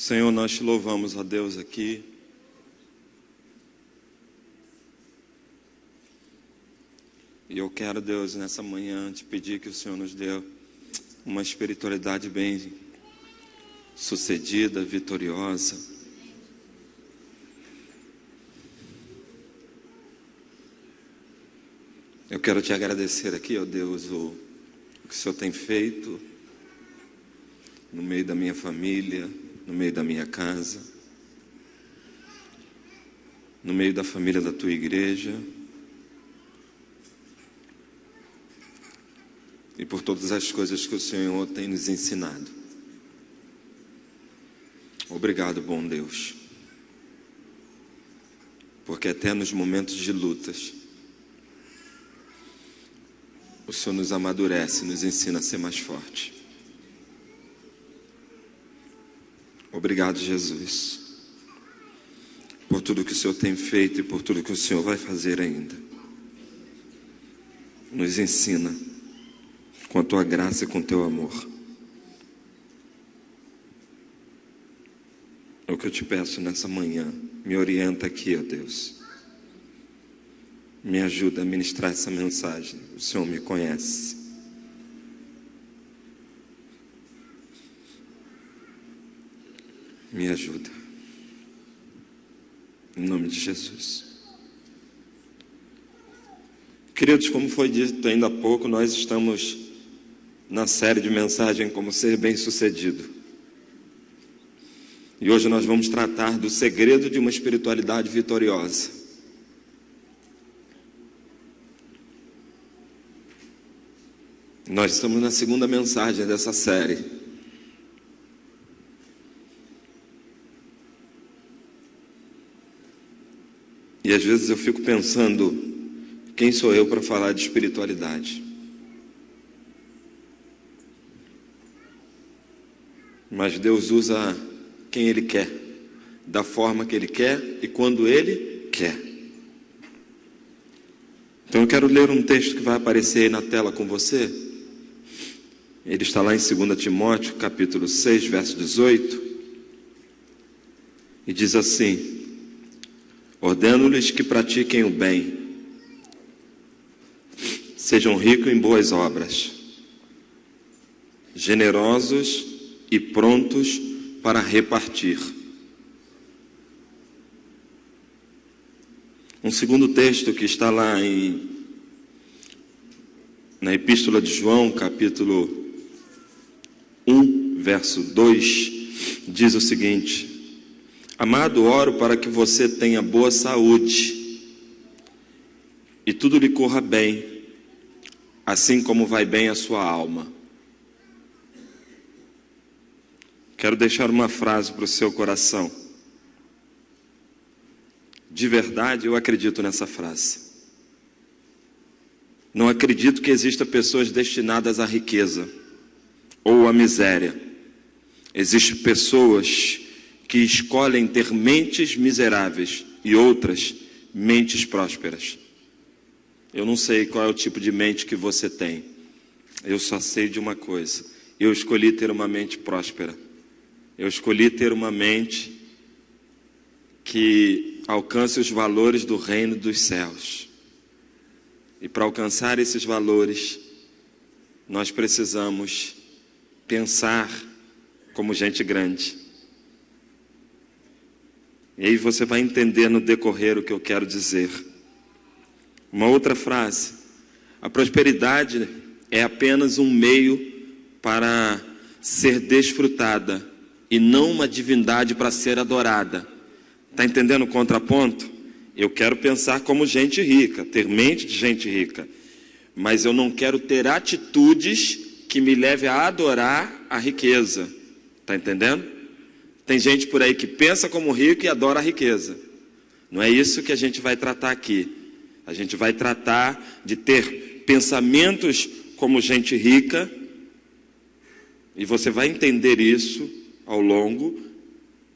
Senhor, nós te louvamos, ó Deus, aqui. E eu quero, Deus, nessa manhã te pedir que o Senhor nos dê uma espiritualidade bem sucedida, vitoriosa. Eu quero te agradecer aqui, ó Deus, o que o Senhor tem feito no meio da minha família, no meio da minha casa, no meio da família da tua igreja, e por todas as coisas que o Senhor tem nos ensinado. Obrigado, bom Deus, porque até nos momentos de lutas, o Senhor nos amadurece, nos ensina a ser mais forte. Obrigado, Jesus, por tudo que o Senhor tem feito e por tudo que o Senhor vai fazer ainda. Nos ensina com a tua graça e com o teu amor. É o que eu te peço nessa manhã. Me orienta aqui, ó Deus. Me ajuda a ministrar essa mensagem. O Senhor me conhece. Me ajuda. Em nome de Jesus. Queridos, como foi dito ainda há pouco, nós estamos na série de mensagem Como Ser Bem-Sucedido. E hoje nós vamos tratar do segredo de uma espiritualidade vitoriosa. Nós estamos na segunda mensagem dessa série. E às vezes eu fico pensando, quem sou eu para falar de espiritualidade? Mas Deus usa quem Ele quer, da forma que Ele quer e quando Ele quer. Então eu quero ler um texto que vai aparecer aí na tela com você. Ele está lá em 2 Timóteo, capítulo 6, verso 18. E diz assim: ordeno-lhes que pratiquem o bem, sejam ricos em boas obras, generosos e prontos para repartir. Um segundo texto que está lá na Epístola de João, capítulo 1, verso 2, diz o seguinte: amado, oro para que você tenha boa saúde e tudo lhe corra bem, assim como vai bem a sua alma. Quero deixar uma frase para o seu coração. De verdade, eu acredito nessa frase. Não acredito que exista pessoas destinadas à riqueza ou à miséria. Existem pessoas que escolhem ter mentes miseráveis e outras mentes prósperas. Eu não sei qual é o tipo de mente que você tem. Eu só sei de uma coisa: eu escolhi ter uma mente próspera. Eu escolhi ter uma mente que alcance os valores do reino dos céus. E para alcançar esses valores, nós precisamos pensar como gente grande. E aí você vai entender no decorrer o que eu quero dizer. Uma outra frase: a prosperidade é apenas um meio para ser desfrutada e não uma divindade para ser adorada. Está entendendo o contraponto? Eu quero pensar como gente rica, ter mente de gente rica, mas eu não quero ter atitudes que me levem a adorar a riqueza. Está entendendo? Tem gente por aí que pensa como rico e adora a riqueza. Não é isso que a gente vai tratar aqui. A gente vai tratar de ter pensamentos como gente rica, e você vai entender isso ao longo,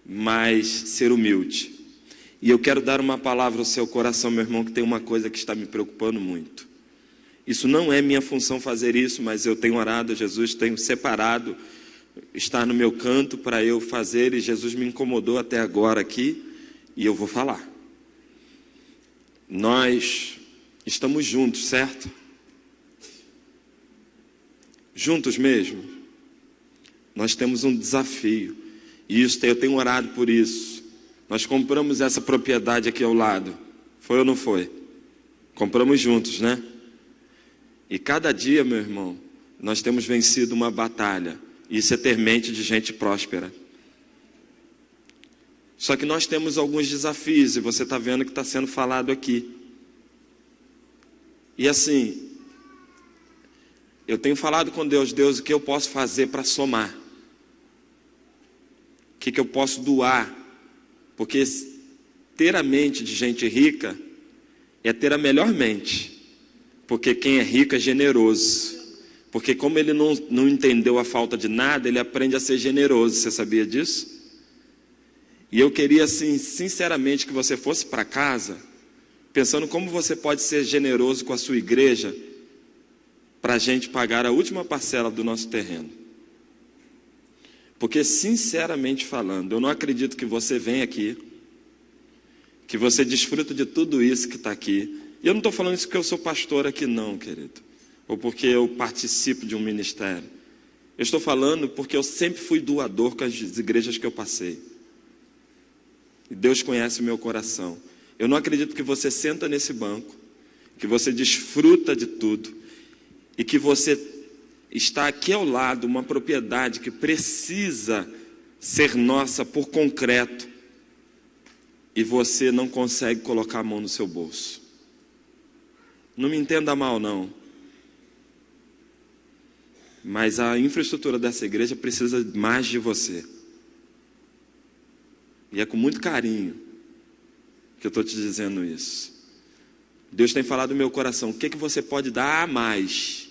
mas ser humilde. E eu quero dar uma palavra ao seu coração, meu irmão, que tem uma coisa que está me preocupando muito. Isso não é minha função fazer isso, mas eu tenho orado a Jesus, tenho separado estar no meu canto para eu fazer, e Jesus me incomodou até agora aqui, e eu vou falar. Nós estamos juntos, certo? Juntos mesmo. Nós temos um desafio, e eu tenho orado por isso. Nós compramos essa propriedade aqui ao lado, foi ou não foi? Compramos juntos, né? E cada dia, meu irmão, nós temos vencido uma batalha. Isso é ter mente de gente próspera. Só que nós temos alguns desafios, e você está vendo que está sendo falado aqui. E assim, eu tenho falado com Deus, Deus, o que eu posso fazer para somar? O que eu posso doar? Porque ter a mente de gente rica é ter a melhor mente. Porque quem é rico é generoso. Porque como ele não entendeu a falta de nada, ele aprende a ser generoso. Você sabia disso? E eu queria, assim, sinceramente, que você fosse para casa, pensando como você pode ser generoso com a sua igreja, para a gente pagar a última parcela do nosso terreno. Porque, sinceramente falando, eu não acredito que você vem aqui, que você desfruta de tudo isso que está aqui. E eu não estou falando isso porque eu sou pastor aqui não, querido, ou porque eu participo de um ministério. Eu estou falando porque eu sempre fui doador com as igrejas que eu passei. E Deus conhece o meu coração. Eu não acredito que você senta nesse banco, que você desfruta de tudo, e que você está aqui ao lado, uma propriedade que precisa ser nossa por concreto, e você não consegue colocar a mão no seu bolso. Não me entenda mal, não. Mas a infraestrutura dessa igreja precisa mais de você. E é com muito carinho que eu estou te dizendo isso. Deus tem falado no meu coração, o que você pode dar a mais?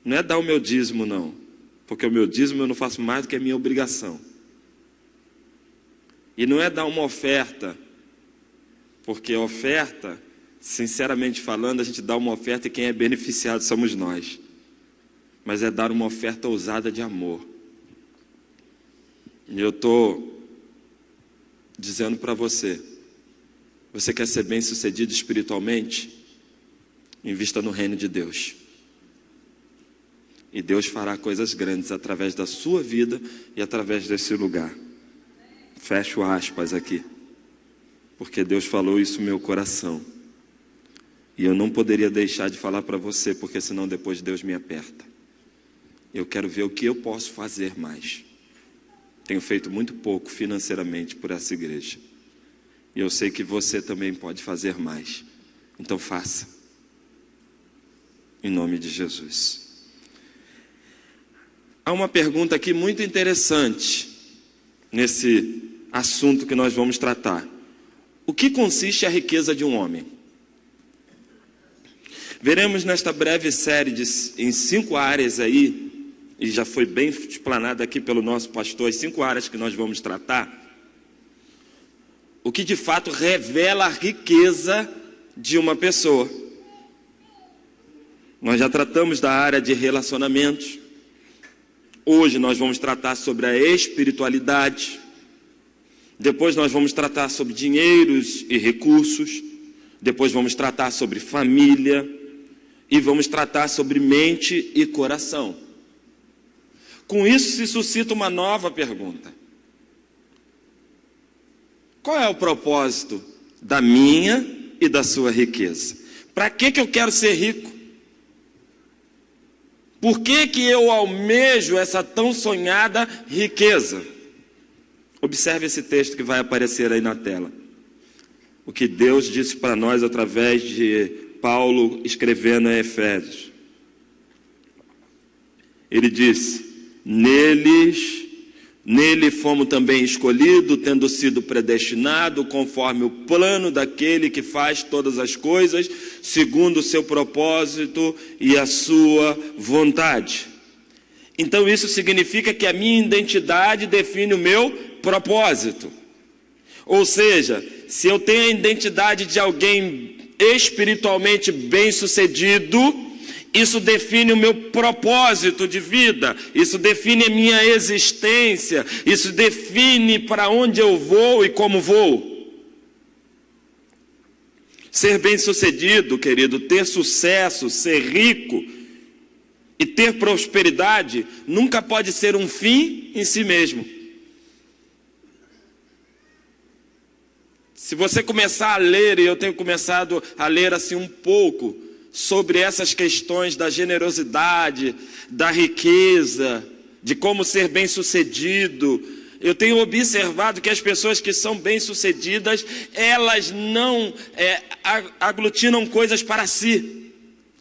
Não é dar o meu dízimo, não. Porque o meu dízimo eu não faço mais do que a minha obrigação. E não é dar uma oferta, porque a oferta, sinceramente falando, a gente dá uma oferta e quem é beneficiado somos nós. Mas é dar uma oferta ousada de amor. E eu estou dizendo para você, você quer ser bem sucedido espiritualmente? Invista no reino de Deus. E Deus fará coisas grandes através da sua vida e através desse lugar. Fecho aspas aqui. Porque Deus falou isso no meu coração. E eu não poderia deixar de falar para você, porque senão depois Deus me aperta. Eu quero ver o que eu posso fazer mais. Tenho feito muito pouco financeiramente por essa igreja. E eu sei que você também pode fazer mais. Então faça. Em nome de Jesus. Há uma pergunta aqui muito interessante nesse assunto que nós vamos tratar. O que consiste a riqueza de um homem? Veremos nesta breve série em 5 áreas aí, e já foi bem explanado aqui pelo nosso pastor, as 5 áreas que nós vamos tratar, o que de fato revela a riqueza de uma pessoa. Nós já tratamos da área de relacionamentos. Hoje nós vamos tratar sobre a espiritualidade. Depois nós vamos tratar sobre dinheiros e recursos. Depois vamos tratar sobre família. E vamos tratar sobre mente e coração. Com isso se suscita uma nova pergunta. Qual é o propósito da minha e da sua riqueza? Para que eu quero ser rico? Por que eu almejo essa tão sonhada riqueza? Observe esse texto que vai aparecer aí na tela. O que Deus disse para nós através de Paulo escrevendo a Efésios. Ele disse: Nele fomos também escolhidos, tendo sido predestinados, conforme o plano daquele que faz todas as coisas, segundo o seu propósito e a sua vontade. Então isso significa que a minha identidade define o meu propósito. Ou seja, se eu tenho a identidade de alguém espiritualmente bem-sucedido, Isso define o meu propósito de vida, isso define a minha existência, isso define para onde eu vou e como vou. Ser bem-sucedido, querido, ter sucesso, ser rico e ter prosperidade nunca pode ser um fim em si mesmo. Se você começar a ler, e eu tenho começado a ler assim um pouco, sobre essas questões da generosidade, da riqueza, de como ser bem-sucedido, eu tenho observado que as pessoas que são bem-sucedidas, elas não aglutinam coisas para si.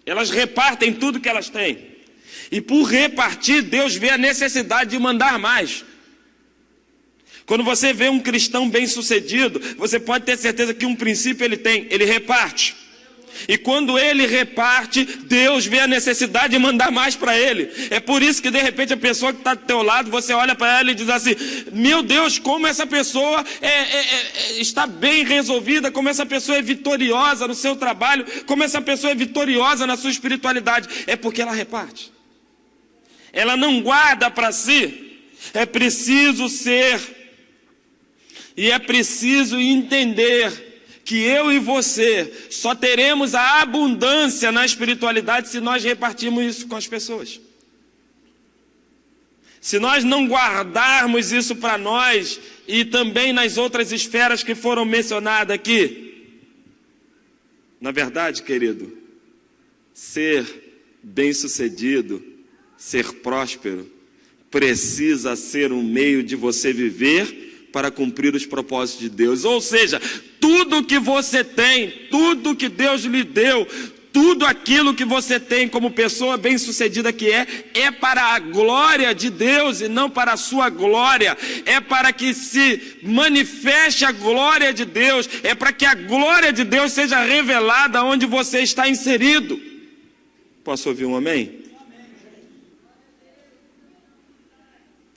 Elas repartem tudo que elas têm. E por repartir, Deus vê a necessidade de mandar mais. Quando você vê um cristão bem-sucedido, você pode ter certeza que um princípio ele tem, ele reparte. E quando ele reparte, Deus vê a necessidade de mandar mais para ele. É por isso que de repente a pessoa que está do teu lado, você olha para ela e diz assim: meu Deus, como essa pessoa está bem resolvida, como essa pessoa é vitoriosa no seu trabalho, como essa pessoa é vitoriosa na sua espiritualidade. É porque ela reparte. Ela não guarda para si. É preciso ser, e é preciso entender que eu e você só teremos a abundância na espiritualidade se nós repartirmos isso com as pessoas. Se nós não guardarmos isso para nós e também nas outras esferas que foram mencionadas aqui. Na verdade, querido, ser bem-sucedido, ser próspero, precisa ser um meio de você viver para cumprir os propósitos de Deus. Ou seja, tudo que você tem, tudo que Deus lhe deu, tudo aquilo que você tem como pessoa bem-sucedida que é para a glória de Deus e não para a sua glória. É para que se manifeste a glória de Deus, é para que a glória de Deus seja revelada onde você está inserido. Posso ouvir um amém?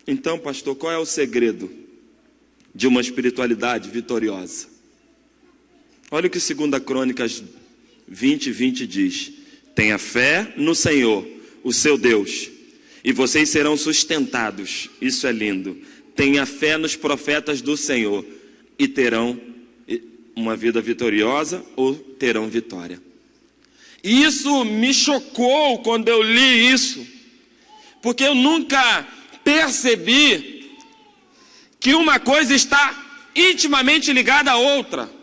Então, pastor, qual é o segredo de uma espiritualidade vitoriosa? Olha o que 2 Crônicas 20:20 diz: tenha fé no Senhor, o seu Deus, e vocês serão sustentados. Isso é lindo. Tenha fé nos profetas do Senhor e terão uma vida vitoriosa ou terão vitória. Isso me chocou quando eu li isso, porque eu nunca percebi que uma coisa está intimamente ligada à outra.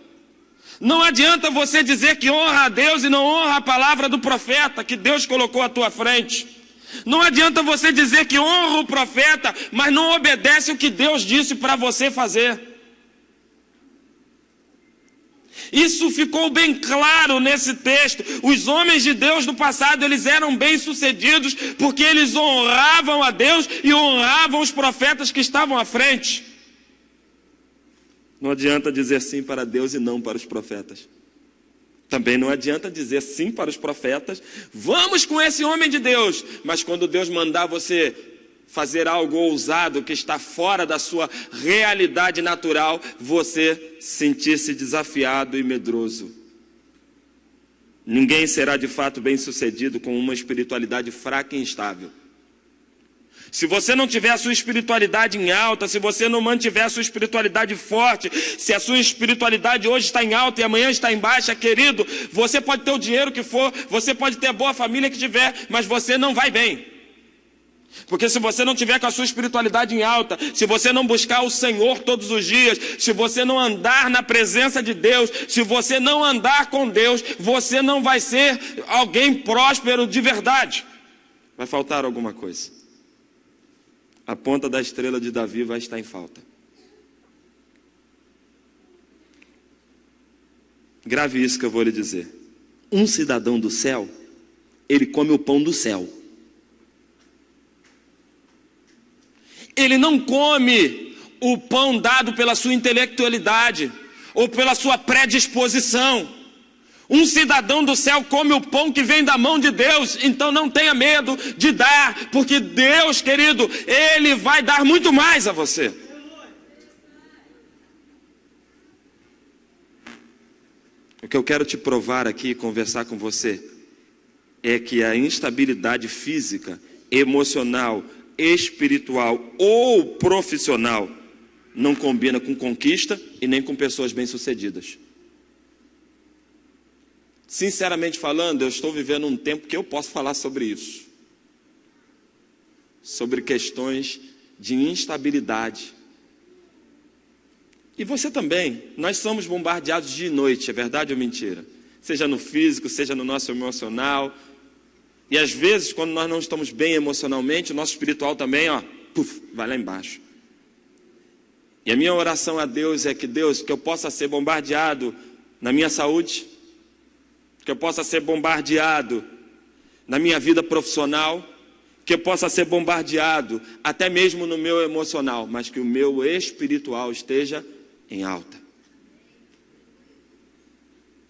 Não adianta você dizer que honra a Deus e não honra a palavra do profeta que Deus colocou à tua frente. Não adianta você dizer que honra o profeta, mas não obedece o que Deus disse para você fazer. Isso ficou bem claro nesse texto. Os homens de Deus do passado, eles eram bem-sucedidos porque eles honravam a Deus e honravam os profetas que estavam à frente. Não adianta dizer sim para Deus e não para os profetas. Também não adianta dizer sim para os profetas, vamos com esse homem de Deus, mas quando Deus mandar você fazer algo ousado que está fora da sua realidade natural, você sentir-se desafiado e medroso. Ninguém será de fato bem-sucedido com uma espiritualidade fraca e instável. Se você não tiver a sua espiritualidade em alta, se você não mantiver a sua espiritualidade forte, se a sua espiritualidade hoje está em alta e amanhã está em baixa, querido, você pode ter o dinheiro que for, você pode ter a boa família que tiver, mas você não vai bem. Porque se você não tiver com a sua espiritualidade em alta, se você não buscar o Senhor todos os dias, se você não andar na presença de Deus, se você não andar com Deus, você não vai ser alguém próspero de verdade. Vai faltar alguma coisa. A ponta da estrela de Davi vai estar em falta. Grave isso que eu vou lhe dizer. Um cidadão do céu, ele come o pão do céu. Ele não come o pão dado pela sua intelectualidade ou pela sua predisposição. Um cidadão do céu come o pão que vem da mão de Deus, então não tenha medo de dar, porque Deus, querido, Ele vai dar muito mais a você. O que eu quero te provar aqui e conversar com você é que a instabilidade física, emocional, espiritual ou profissional não combina com conquista e nem com pessoas bem-sucedidas. Sinceramente falando, eu estou vivendo um tempo que eu posso falar sobre isso. Sobre questões de instabilidade. E você também. Nós somos bombardeados de noite, é verdade ou mentira? Seja no físico, seja no nosso emocional. E às vezes, quando nós não estamos bem emocionalmente, o nosso espiritual também, vai lá embaixo. E a minha oração a Deus é que Deus, que eu possa ser bombardeado na minha saúde, que eu possa ser bombardeado na minha vida profissional, que eu possa ser bombardeado até mesmo no meu emocional, mas que o meu espiritual esteja em alta.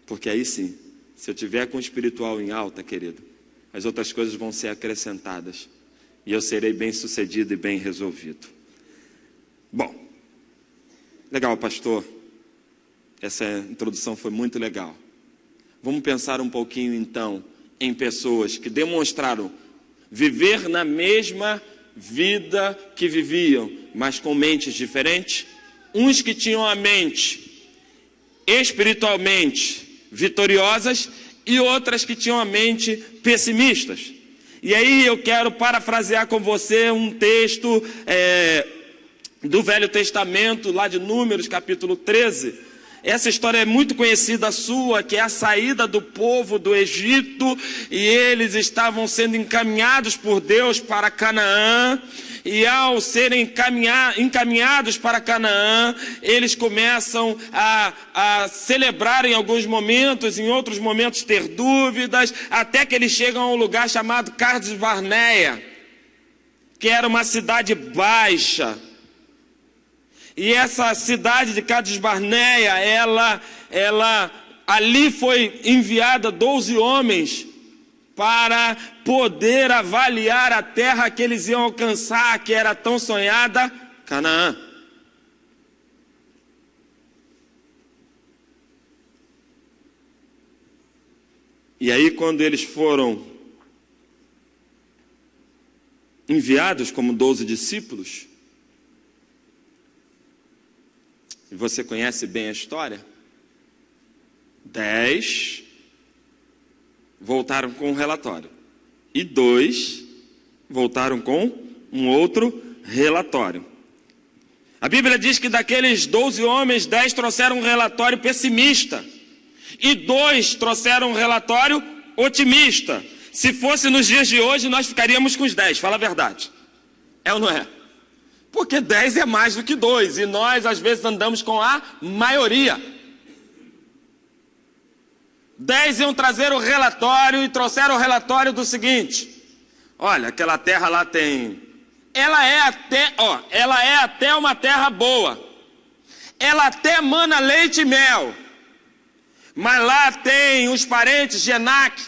Porque aí sim, se eu tiver com o espiritual em alta, querido, as outras coisas vão ser acrescentadas e eu serei bem sucedido e bem resolvido. Bom, legal, pastor. Essa introdução foi muito legal. Vamos pensar um pouquinho então em pessoas que demonstraram viver na mesma vida que viviam, mas com mentes diferentes. Uns que tinham a mente espiritualmente vitoriosas e outras que tinham a mente pessimistas. E aí eu quero parafrasear com você um texto do Velho Testamento, lá de Números, capítulo 13. Essa história é muito conhecida sua, que é a saída do povo do Egito, e eles estavam sendo encaminhados por Deus para Canaã, e ao serem encaminhados para Canaã, eles começam a celebrar em alguns momentos, em outros momentos ter dúvidas, até que eles chegam a um lugar chamado Cades Barneia, que era uma cidade baixa. E essa cidade de Cades Barneia, ali foi enviada 12 homens para poder avaliar a terra que eles iam alcançar, que era tão sonhada, Canaã. E aí, quando eles foram enviados como 12 discípulos, e você conhece bem a história, 10 voltaram com um relatório, e 2 voltaram com um outro relatório. A Bíblia diz que daqueles 12 homens, 10 trouxeram um relatório pessimista, e 2 trouxeram um relatório otimista. Se fosse nos dias de hoje, nós ficaríamos com os 10, fala a verdade. É ou não é? Porque 10 é mais do que 2, e nós às vezes andamos com a maioria. 10 iam trazer o relatório e trouxeram o relatório do seguinte: olha, aquela terra lá tem... Ela é até uma terra boa. Ela até mana leite e mel. Mas lá tem os parentes de Enac,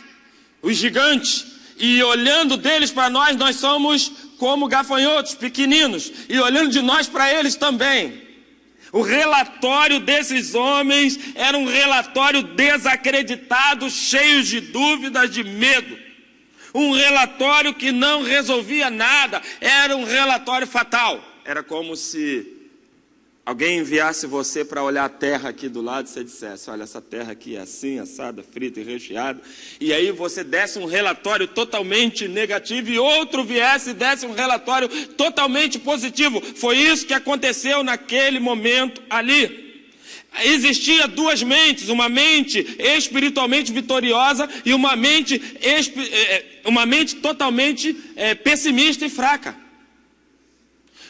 os gigantes, e olhando deles para nós, nós somos como gafanhotos pequeninos, e olhando de nós para eles também. O relatório desses homens era um relatório desacreditado, cheio de dúvidas, de medo. Um relatório que não resolvia nada, era um relatório fatal. Era como se alguém enviasse você para olhar a terra aqui do lado e você dissesse: olha, essa terra aqui é assim, assada, frita e recheada. E aí você desse um relatório totalmente negativo e outro viesse e desse um relatório totalmente positivo. Foi isso que aconteceu naquele momento ali. Existia duas mentes, uma mente espiritualmente vitoriosa e uma mente totalmente pessimista e fraca.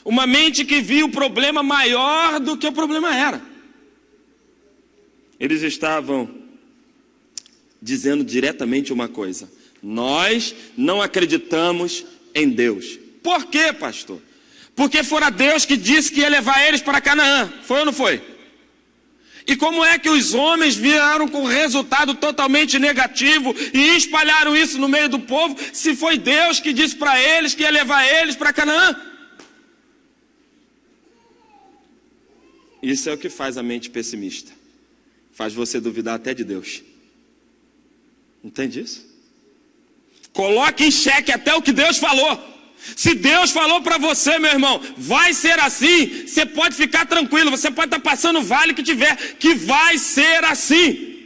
Uma mente que via o problema maior do que o problema era. Eles estavam dizendo diretamente uma coisa: nós não acreditamos em Deus. Por quê, pastor? Porque fora Deus que disse que ia levar eles para Canaã. Foi ou não foi? E como é que os homens vieram com resultado totalmente negativo e espalharam isso no meio do povo, se foi Deus que disse para eles que ia levar eles para Canaã? Isso é o que faz a mente pessimista. Faz você duvidar até de Deus. Entende isso? Coloque em xeque até o que Deus falou. Se Deus falou para você, meu irmão, vai ser assim, você pode ficar tranquilo, você pode estar passando o vale que tiver, que vai ser assim.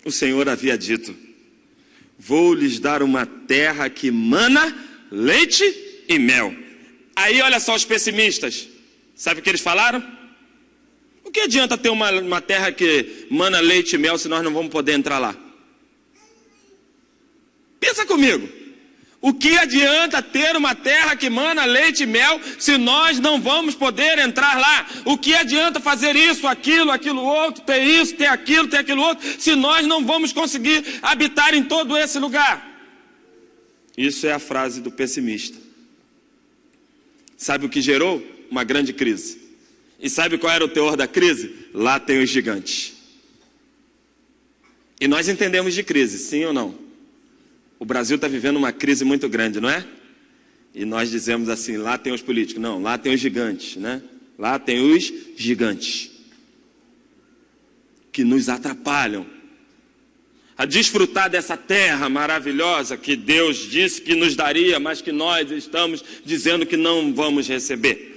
O Senhor havia dito: vou lhes dar uma terra que mana leite e mel. Aí olha só os pessimistas, sabe o que eles falaram? O que adianta ter uma terra que mana leite e mel se nós não vamos poder entrar lá? Pensa comigo, o que adianta ter uma terra que mana leite e mel se nós não vamos poder entrar lá? O que adianta fazer isso, aquilo outro, ter isso, ter aquilo outro, se nós não vamos conseguir habitar em todo esse lugar? Isso é a frase do pessimista. Sabe o que gerou? Uma grande crise. E sabe qual era o teor da crise? Lá tem os gigantes. E nós entendemos de crise, sim ou não? O Brasil está vivendo uma crise muito grande, não é? E nós dizemos assim, lá tem os políticos. Não, lá tem os gigantes, né? Lá tem os gigantes que nos atrapalham a desfrutar dessa terra maravilhosa que Deus disse que nos daria, mas que nós estamos dizendo que não vamos receber.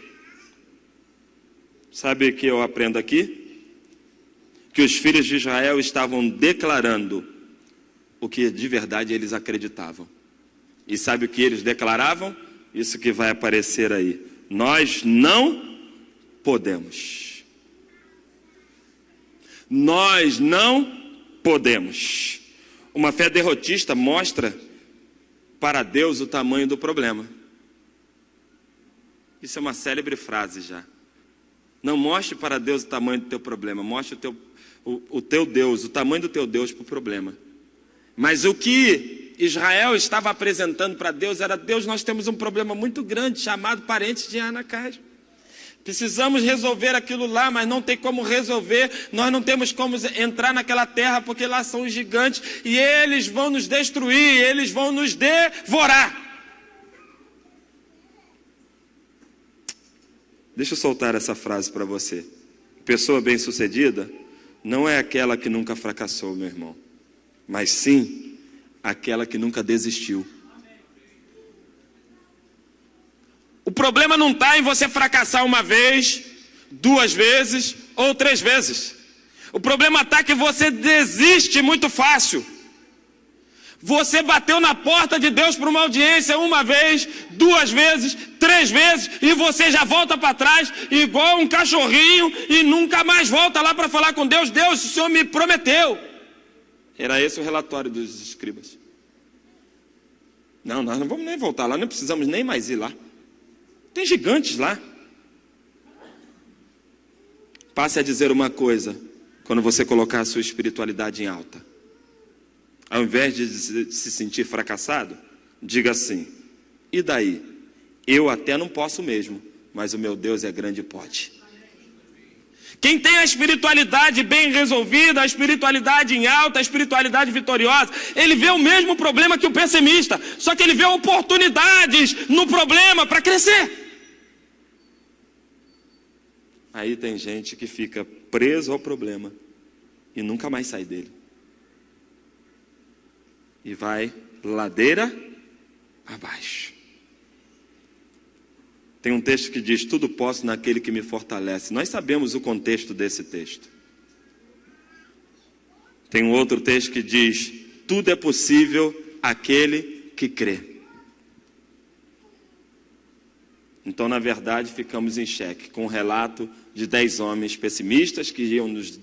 Sabe o que eu aprendo aqui? Que os filhos de Israel estavam declarando o que de verdade eles acreditavam. E sabe o que eles declaravam? Isso que vai aparecer aí. Nós não podemos. Nós não podemos. Uma fé derrotista mostra para Deus o tamanho do problema. Isso é uma célebre frase já. Não mostre para Deus o tamanho do teu problema. Mostre o teu Deus, o tamanho do teu Deus para o problema. Mas o que Israel estava apresentando para Deus era: Deus, nós temos um problema muito grande chamado parentes de Anacaste. Precisamos resolver aquilo lá, mas não tem como resolver. Nós não temos como entrar naquela terra, porque lá são os gigantes e eles vão nos destruir, eles vão nos devorar. Deixa eu soltar essa frase para você. Pessoa bem-sucedida não é aquela que nunca fracassou, meu irmão, mas sim aquela que nunca desistiu. O problema não está em você fracassar uma vez, 2 vezes ou 3 vezes. O problema está que você desiste muito fácil. Você bateu na porta de Deus para uma audiência 1 vez, 2 vezes, 3 vezes, e você já volta para trás igual um cachorrinho e nunca mais volta lá para falar com Deus. Deus, o Senhor me prometeu. Era esse o relatório dos escribas. Não, nós não vamos nem voltar lá, não precisamos nem mais ir lá. Tem gigantes lá. Passe a dizer uma coisa quando você colocar a sua espiritualidade em alta. Ao invés de se sentir fracassado, diga assim: e daí? Eu até não posso mesmo, mas o meu Deus é grande e pode. Quem tem a espiritualidade bem resolvida, a espiritualidade em alta, a espiritualidade vitoriosa, ele vê o mesmo problema que o pessimista, só que ele vê oportunidades no problema para crescer. Aí tem gente que fica preso ao problema e nunca mais sai dele. E vai ladeira abaixo. Tem um texto que diz: tudo posso naquele que me fortalece. Nós sabemos o contexto desse texto. Tem um outro texto que diz: tudo é possível àquele que crê. Então, na verdade, ficamos em xeque com o relato de 10 homens pessimistas que iam nos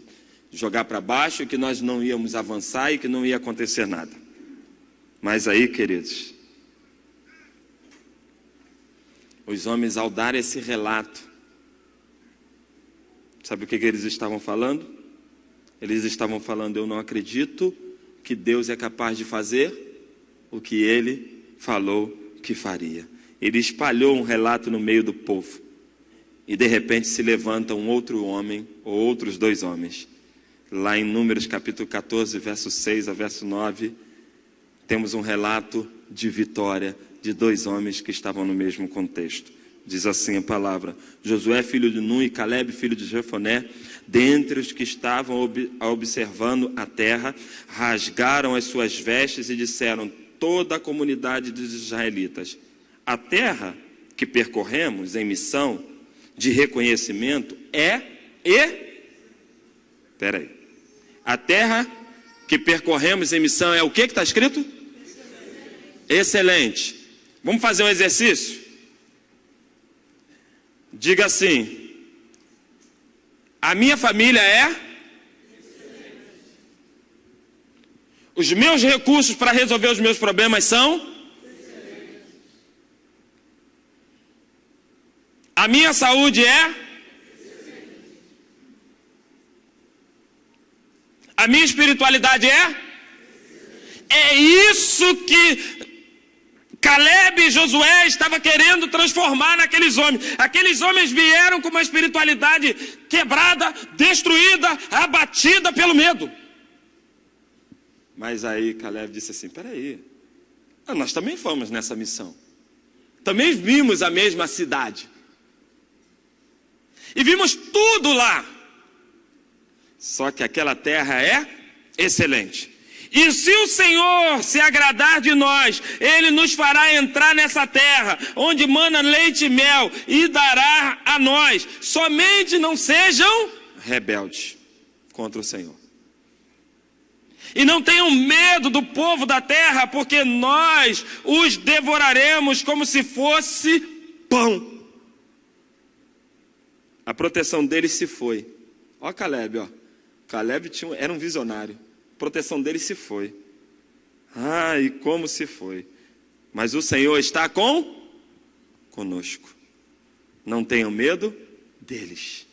jogar para baixo, que nós não íamos avançar e que não ia acontecer nada. Mas aí, queridos, os homens, ao dar esse relato, sabe o que eles estavam falando? Eles estavam falando: eu não acredito que Deus é capaz de fazer o que Ele falou que faria. Ele espalhou um relato no meio do povo. E de repente se levanta um outro homem, ou outros 2 homens. Lá em Números capítulo 14, verso 6 a verso 9, temos um relato de vitória de 2 homens que estavam no mesmo contexto. diz assim a palavra: Josué, filho de Nun, e Caleb, filho de Jefoné, dentre os que estavam observando a terra, rasgaram as suas vestes e disseram, toda a comunidade dos israelitas: a terra que percorremos em missão de reconhecimento a terra que percorremos em missão é o que está escrito? Excelente. Vamos fazer um exercício? Diga assim: a minha família é? Os meus recursos para resolver os meus problemas são? A minha saúde é? A minha espiritualidade é? É isso que Caleb e Josué estavam querendo transformar naqueles homens. Aqueles homens vieram com uma espiritualidade quebrada, destruída, abatida pelo medo. Mas aí Caleb disse assim: peraí, nós também fomos nessa missão. Também vimos a mesma cidade. E vimos tudo lá. Só que aquela terra é excelente. E se o Senhor se agradar de nós, Ele nos fará entrar nessa terra, onde mana leite e mel, e dará a nós. Somente não sejam rebeldes contra o Senhor. E não tenham medo do povo da terra, porque nós os devoraremos como se fosse pão. A proteção deles se foi. Ó Caleb, ó. Caleb era um visionário. A proteção deles se foi. E como se foi. Mas o Senhor está conosco. Não tenham medo deles.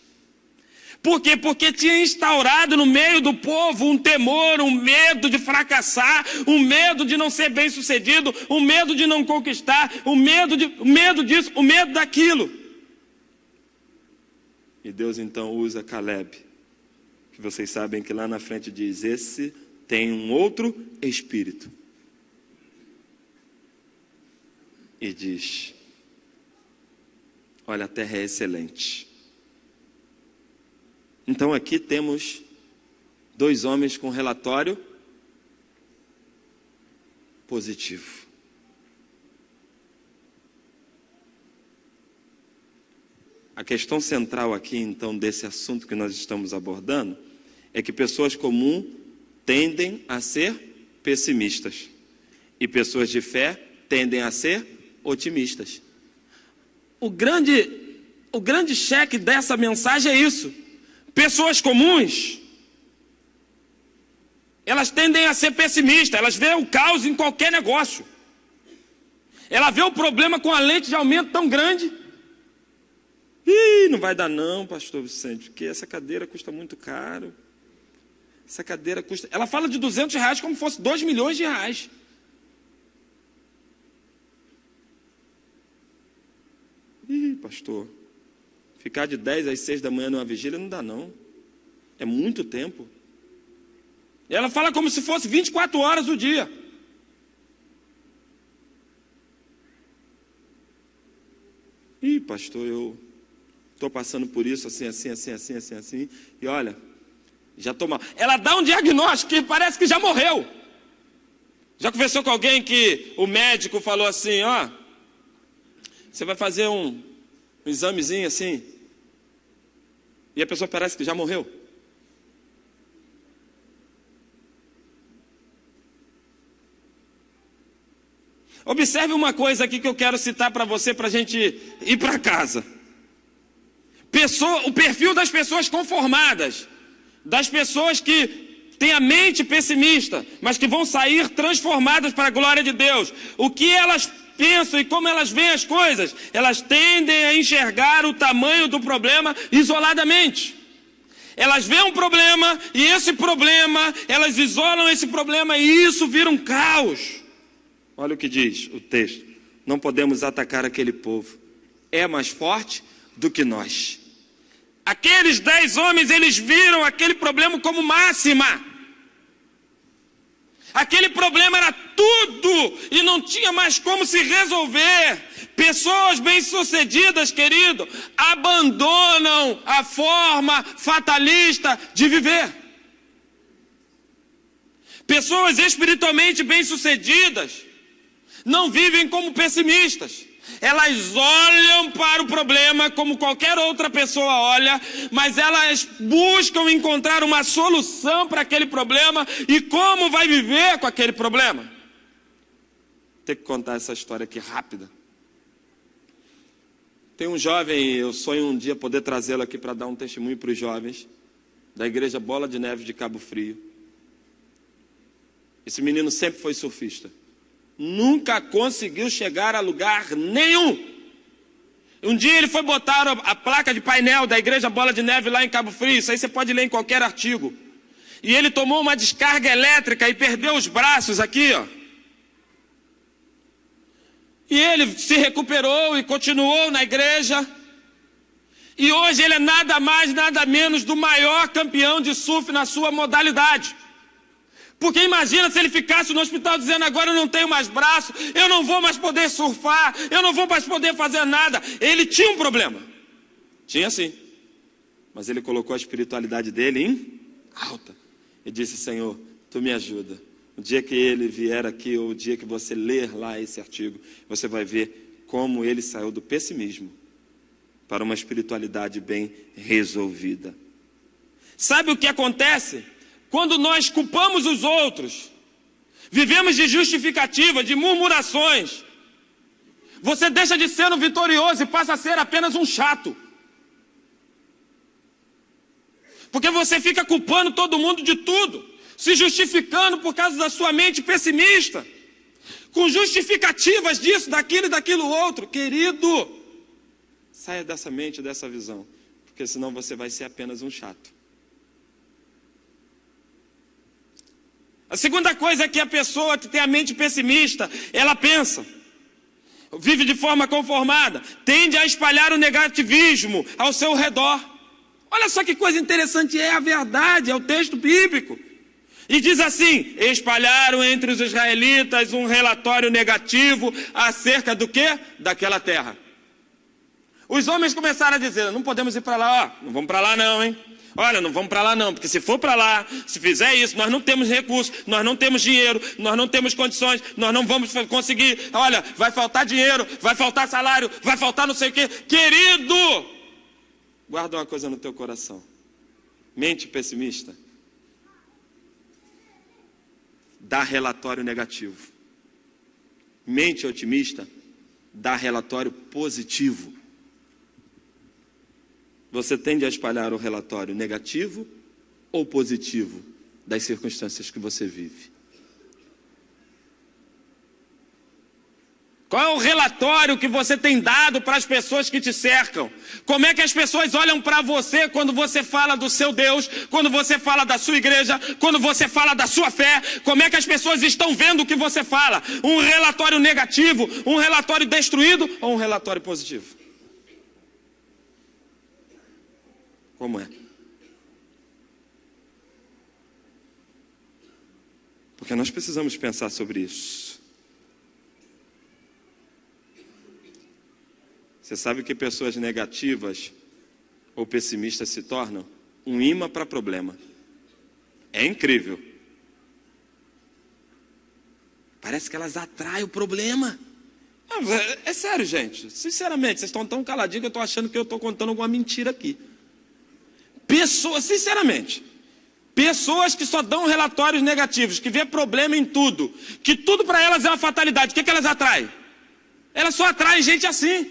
Por quê? Porque tinha instaurado no meio do povo um temor, um medo de fracassar, um medo de não ser bem sucedido, um medo de não conquistar, o medo disso, o medo daquilo. E Deus então usa Caleb, que vocês sabem que lá na frente diz: esse tem um outro espírito. E diz: olha, a terra é excelente. Então aqui temos 2 homens com relatório positivo. A questão central aqui, então, desse assunto que nós estamos abordando, é que pessoas comuns tendem a ser pessimistas. E pessoas de fé tendem a ser otimistas. O grande cheque dessa mensagem é isso. Pessoas comuns, elas tendem a ser pessimistas. Elas veem o caos em qualquer negócio. Ela vê o problema com a lente de aumento tão grande. Não vai dar não, pastor Vicente, porque essa cadeira custa muito caro. Essa cadeira custa... Ela fala de R$200 como se fosse 2 milhões de reais. Pastor, ficar de 10 às 6 da manhã numa vigília não dá não. É muito tempo. E ela fala como se fosse 24 horas o dia. Pastor, eu estou passando por isso, assim. E olha, já estou mal. Ela dá um diagnóstico que parece que já morreu. Já conversou com alguém que o médico falou assim: você vai fazer um examezinho assim, e a pessoa parece que já morreu? Observe uma coisa aqui que eu quero citar para você, para a gente ir para casa. O perfil das pessoas conformadas, das pessoas que têm a mente pessimista, mas que vão sair transformadas para a glória de Deus. O que elas pensam e como elas veem as coisas, elas tendem a enxergar o tamanho do problema isoladamente. Elas veem um problema e esse problema, elas isolam esse problema e isso vira um caos. Olha o que diz o texto: não podemos atacar aquele povo, é mais forte do que nós. Aqueles 10 homens, eles viram aquele problema como máxima. Aquele problema era tudo e não tinha mais como se resolver. Pessoas bem-sucedidas, querido, abandonam a forma fatalista de viver. Pessoas espiritualmente bem-sucedidas não vivem como pessimistas. Elas olham para o problema como qualquer outra pessoa olha, mas elas buscam encontrar uma solução para aquele problema e como vai viver com aquele problema. Tenho que contar essa história aqui rápida. Tem um jovem, eu sonho um dia poder trazê-lo aqui para dar um testemunho para os jovens, da igreja Bola de Neve de Cabo Frio. Esse menino sempre foi surfista. Nunca conseguiu chegar a lugar nenhum. Um dia ele foi botar a placa de painel da igreja Bola de Neve lá em Cabo Frio. Isso aí você pode ler em qualquer artigo. E ele tomou uma descarga elétrica e perdeu os braços aqui, ó. E ele se recuperou e continuou na igreja. E hoje ele é nada mais, nada menos do maior campeão de surf na sua modalidade. Porque imagina se ele ficasse no hospital dizendo: agora eu não tenho mais braço, eu não vou mais poder surfar, eu não vou mais poder fazer nada. Ele tinha um problema. Tinha sim. Mas ele colocou a espiritualidade dele em alta. E disse: Senhor, Tu me ajuda. O dia que ele vier aqui, ou o dia que você ler lá esse artigo, você vai ver como ele saiu do pessimismo para uma espiritualidade bem resolvida. Sabe o que acontece? Quando nós culpamos os outros, vivemos de justificativa, de murmurações, você deixa de ser um vitorioso e passa a ser apenas um chato. Porque você fica culpando todo mundo de tudo, se justificando por causa da sua mente pessimista, com justificativas disso, daquilo e daquilo outro. Querido, saia dessa mente, dessa visão, porque senão você vai ser apenas um chato. A segunda coisa é que a pessoa que tem a mente pessimista, ela pensa, vive de forma conformada, tende a espalhar o negativismo ao seu redor. Olha só que coisa interessante, é a verdade, é o texto bíblico. E diz assim: espalharam entre os israelitas um relatório negativo acerca do quê? Daquela terra. Os homens começaram a dizer: não podemos ir para lá, ó, não vamos para lá não, hein? Olha, não vamos para lá não, porque se for para lá, se fizer isso, nós não temos recursos, nós não temos dinheiro, nós não temos condições, nós não vamos conseguir. Olha, vai faltar dinheiro, vai faltar salário, vai faltar não sei o quê. Querido, guarda uma coisa no teu coração. Mente pessimista dá relatório negativo. Mente otimista dá relatório positivo. Você tende a espalhar o relatório negativo ou positivo das circunstâncias que você vive? Qual é o relatório que você tem dado para as pessoas que te cercam? Como é que as pessoas olham para você quando você fala do seu Deus, quando você fala da sua igreja, quando você fala da sua fé? Como é que as pessoas estão vendo o que você fala? Um relatório negativo, um relatório destruído ou um relatório positivo? Como é? Porque nós precisamos pensar sobre isso. Você sabe que pessoas negativas ou pessimistas se tornam um imã para problema. É incrível. Parece que elas atraem o problema. É sério, gente. Sinceramente, vocês estão tão caladinhos que eu estou achando que eu estou contando alguma mentira aqui. Pessoas, sinceramente, pessoas que só dão relatórios negativos, que vê problema em tudo, que tudo para elas é uma fatalidade, o que elas atraem? Elas só atraem gente assim.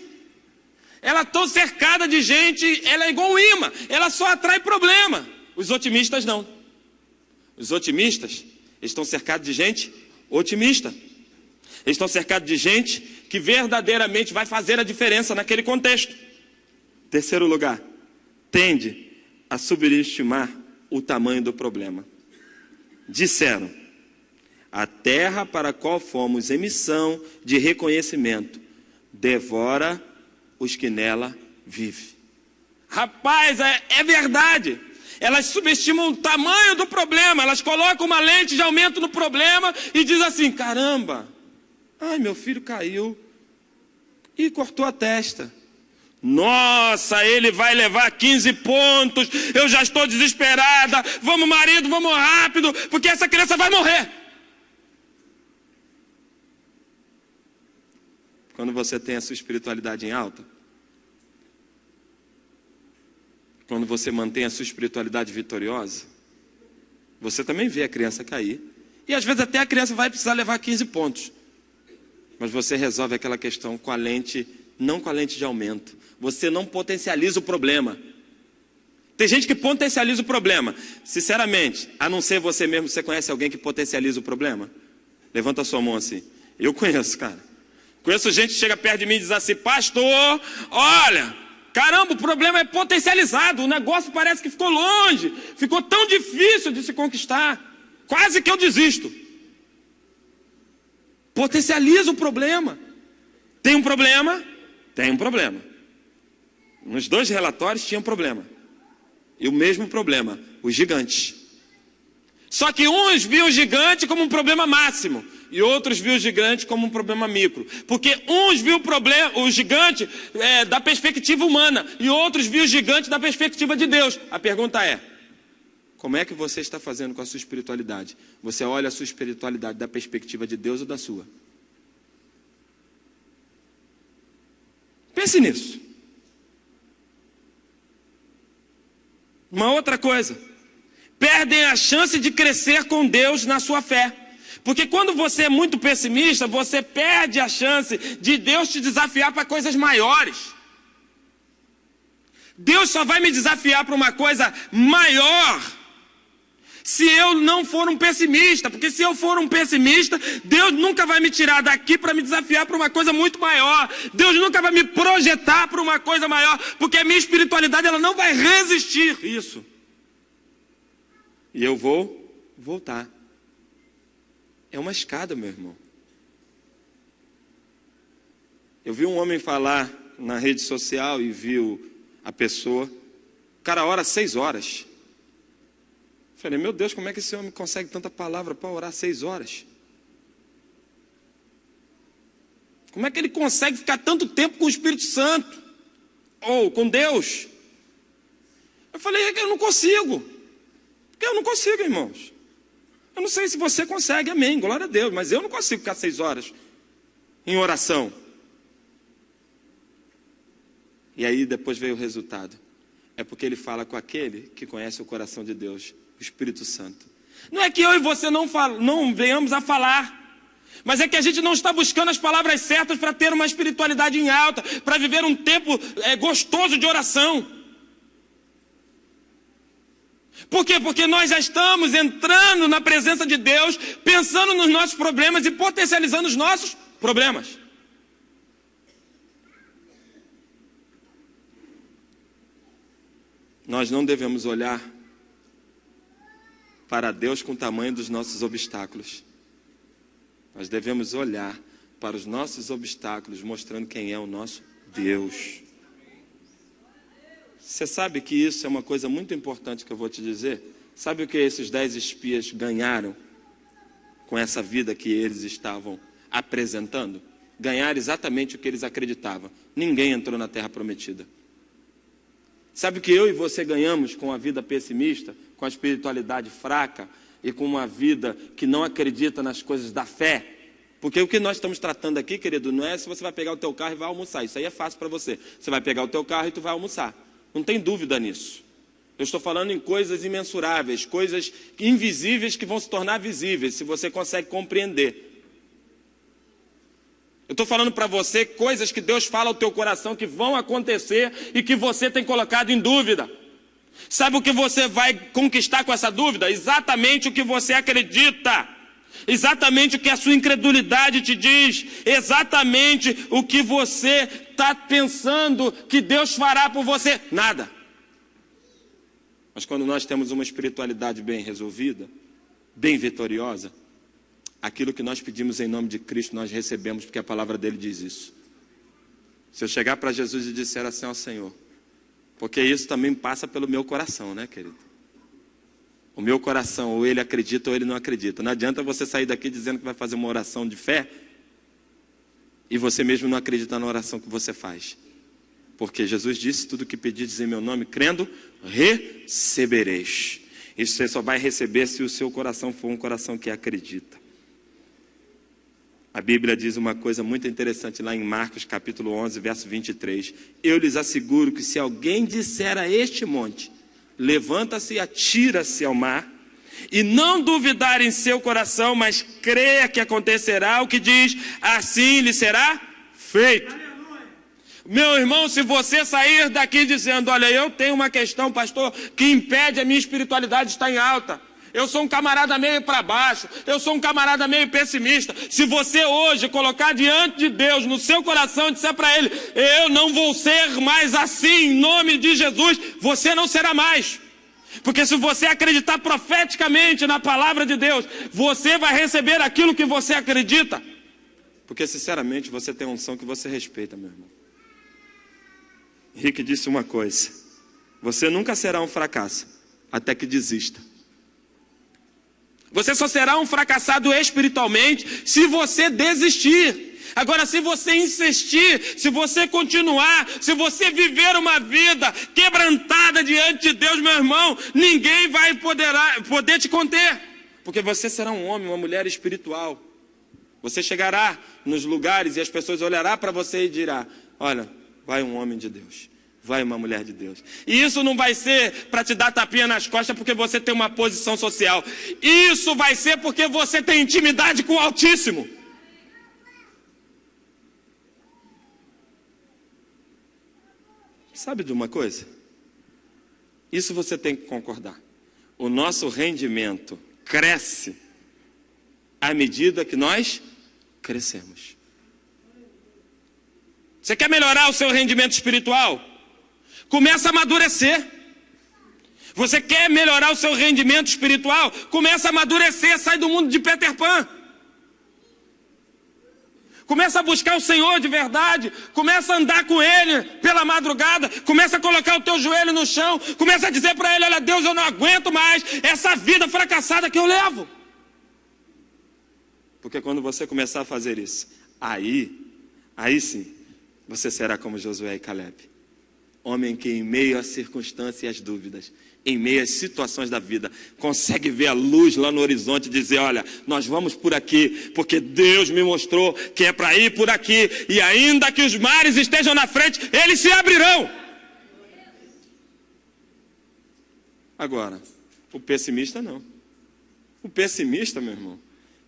Elas estão cercadas de gente, ela é igual um imã, ela só atrai problema. Os otimistas não. Os otimistas estão cercados de gente otimista. Eles estão cercados de gente que verdadeiramente vai fazer a diferença naquele contexto. Terceiro lugar, tende a subestimar o tamanho do problema. Disseram: a terra para a qual fomos em missão de reconhecimento devora os que nela vivem. Rapaz, é verdade. Elas subestimam o tamanho do problema, elas colocam uma lente de aumento no problema e dizem assim: caramba, ai, meu filho caiu e cortou a testa. Nossa, ele vai levar 15 pontos, eu já estou desesperada, vamos marido, vamos rápido, porque essa criança vai morrer. Quando você tem a sua espiritualidade em alta, quando você mantém a sua espiritualidade vitoriosa, você também vê a criança cair. E às vezes até a criança vai precisar levar 15 pontos. Mas você resolve aquela questão com a lente, não com a lente de aumento. Você não potencializa o problema. Tem gente que potencializa o problema. Sinceramente, a não ser você mesmo, você conhece alguém que potencializa o problema? Levanta a sua mão assim. Eu conheço, cara. Conheço gente que chega perto de mim e diz assim: pastor, olha, caramba, o problema é potencializado. O negócio parece que ficou longe. Ficou tão difícil de se conquistar. Quase que eu desisto. Potencializa o problema. Tem um problema? Tem um problema. Nos dois relatórios tinha um problema. E o mesmo problema, os gigantes. Só que uns viam o gigante como um problema máximo e outros viam o gigante como um problema micro. Porque uns viam o gigante da perspectiva humana e outros viam o gigante da perspectiva de Deus. A pergunta é: como é que você está fazendo com a sua espiritualidade? Você olha a sua espiritualidade da perspectiva de Deus ou da sua? Pense nisso. Uma outra coisa, perdem a chance de crescer com Deus na sua fé. Porque quando você é muito pessimista, você perde a chance de Deus te desafiar para coisas maiores. Deus só vai me desafiar para uma coisa maior se eu não for um pessimista. Porque se eu for um pessimista, Deus nunca vai me tirar daqui para me desafiar para uma coisa muito maior. Deus nunca vai me projetar para uma coisa maior, porque a minha espiritualidade ela não vai resistir isso. E eu vou voltar. É uma escada, meu irmão. Eu vi um homem falar na rede social e viu a pessoa. O cara ora 6 horas. Falei: meu Deus, como é que esse homem consegue tanta palavra para orar 6 horas? Como é que ele consegue ficar tanto tempo com o Espírito Santo? Ou com Deus? Eu falei: é que eu não consigo. Porque eu não consigo, irmãos. Eu não sei se você consegue, amém, glória a Deus. Mas eu não consigo ficar 6 horas em oração. E aí depois veio o resultado. É porque ele fala com aquele que conhece o coração de Deus, o Espírito Santo. Não é que eu e você não venhamos a falar, mas é que a gente não está buscando as palavras certas para ter uma espiritualidade em alta, para viver um tempo gostoso de oração. Por quê? Porque nós já estamos entrando na presença de Deus, pensando nos nossos problemas e potencializando os nossos problemas. Nós não devemos olhar para Deus com o tamanho dos nossos obstáculos. Nós devemos olhar para os nossos obstáculos, mostrando quem é o nosso Deus. Você sabe que isso é uma coisa muito importante que eu vou te dizer? Sabe o que esses 10 espias ganharam com essa vida que eles estavam apresentando? Ganharam exatamente o que eles acreditavam. Ninguém entrou na terra prometida. Sabe o que eu e você ganhamos com a vida pessimista, com a espiritualidade fraca e com uma vida que não acredita nas coisas da fé? Porque o que nós estamos tratando aqui, querido, não é se você vai pegar o teu carro e vai almoçar. Isso aí é fácil para você. Você vai pegar o teu carro e tu vai almoçar. Não tem dúvida nisso. Eu estou falando em coisas imensuráveis, coisas invisíveis que vão se tornar visíveis, se você consegue compreender. Eu estou falando para você coisas que Deus fala ao teu coração que vão acontecer e que você tem colocado em dúvida. Sabe o que você vai conquistar com essa dúvida? Exatamente o que você acredita. Exatamente o que a sua incredulidade te diz. Exatamente o que você está pensando que Deus fará por você. Nada. Mas quando nós temos uma espiritualidade bem resolvida, bem vitoriosa, aquilo que nós pedimos em nome de Cristo, nós recebemos, porque a palavra dele diz isso. Se eu chegar para Jesus e disser assim ao Senhor, porque isso também passa pelo meu coração, né, querido? O meu coração, ou ele acredita ou ele não acredita. Não adianta você sair daqui dizendo que vai fazer uma oração de fé e você mesmo não acredita na oração que você faz. Porque Jesus disse, tudo que pedirdes em meu nome, crendo, recebereis. Isso você só vai receber se o seu coração for um coração que acredita. A Bíblia diz uma coisa muito interessante lá em Marcos capítulo 11, verso 23. Eu lhes asseguro que se alguém disser a este monte, levanta-se e atira-se ao mar, e não duvidar em seu coração, mas creia que acontecerá o que diz, assim lhe será feito. Meu irmão, se você sair daqui dizendo, olha, eu tenho uma questão, pastor, que impede a minha espiritualidade de estar em alta. Eu sou um camarada meio para baixo, eu sou um camarada meio pessimista. Se você hoje colocar diante de Deus, no seu coração, e disser para Ele, eu não vou ser mais assim, em nome de Jesus, você não será mais. Porque se você acreditar profeticamente na palavra de Deus, você vai receber aquilo que você acredita. Porque sinceramente você tem uma unção que você respeita, meu irmão. Rick disse uma coisa, você nunca será um fracasso, até que desista. Você só será um fracassado espiritualmente se você desistir. Agora, se você insistir, se você continuar, se você viver uma vida quebrantada diante de Deus, meu irmão, ninguém vai poder te conter. Porque você será um homem, uma mulher espiritual. Você chegará nos lugares e as pessoas olharão para você e dirão, olha, vai um homem de Deus. Vai uma mulher de Deus. E isso não vai ser para te dar tapinha nas costas porque você tem uma posição social. Isso vai ser porque você tem intimidade com o Altíssimo. Sabe de uma coisa? Isso você tem que concordar. O nosso rendimento cresce à medida que nós crescemos. Você quer melhorar o seu rendimento espiritual? Começa a amadurecer. Você quer melhorar o seu rendimento espiritual? Começa a amadurecer, sai do mundo de Peter Pan. Começa a buscar o Senhor de verdade. Começa a andar com Ele pela madrugada. Começa a colocar o teu joelho no chão. Começa a dizer para Ele, olha Deus, eu não aguento mais essa vida fracassada que eu levo. Porque quando você começar a fazer isso, aí sim, você será como Josué e Caleb. Homem que em meio às circunstâncias e às dúvidas, em meio às situações da vida, consegue ver a luz lá no horizonte e dizer, olha, nós vamos por aqui, porque Deus me mostrou que é para ir por aqui, e ainda que os mares estejam na frente, eles se abrirão. Agora, o pessimista não. O pessimista, meu irmão,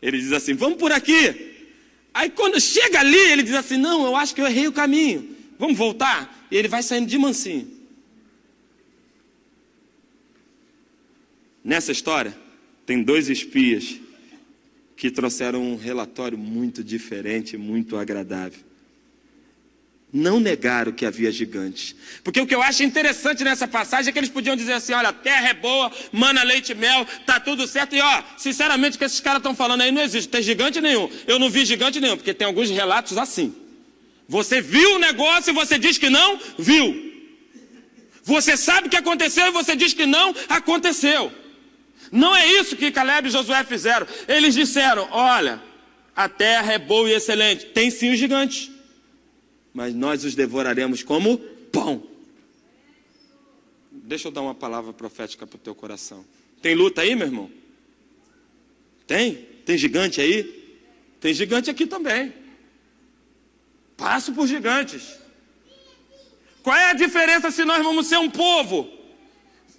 ele diz assim, vamos por aqui. Aí quando chega ali, ele diz assim, não, eu acho que eu errei o caminho. Vamos voltar? E ele vai saindo de mansinho. Nessa história, tem 2 espias que trouxeram um relatório muito diferente, muito agradável. Não negaram que havia gigantes. Porque o que eu acho interessante nessa passagem é que eles podiam dizer assim, olha, a terra é boa, mana, leite e mel, tá tudo certo. E ó, sinceramente o que esses caras estão falando aí não existe, não tem gigante nenhum. Eu não vi gigante nenhum, porque tem alguns relatos assim. Você viu o negócio e você diz que não viu. Você sabe o que aconteceu e você diz que não aconteceu. Não é isso que Caleb e Josué fizeram. Eles disseram, olha, a terra é boa e excelente. Tem sim os gigantes. Mas nós os devoraremos como pão. Deixa eu dar uma palavra profética para o teu coração. Tem luta aí, meu irmão? Tem? Tem gigante aí? Tem gigante aqui também. Passo por gigantes. Qual é a diferença se nós vamos ser um povo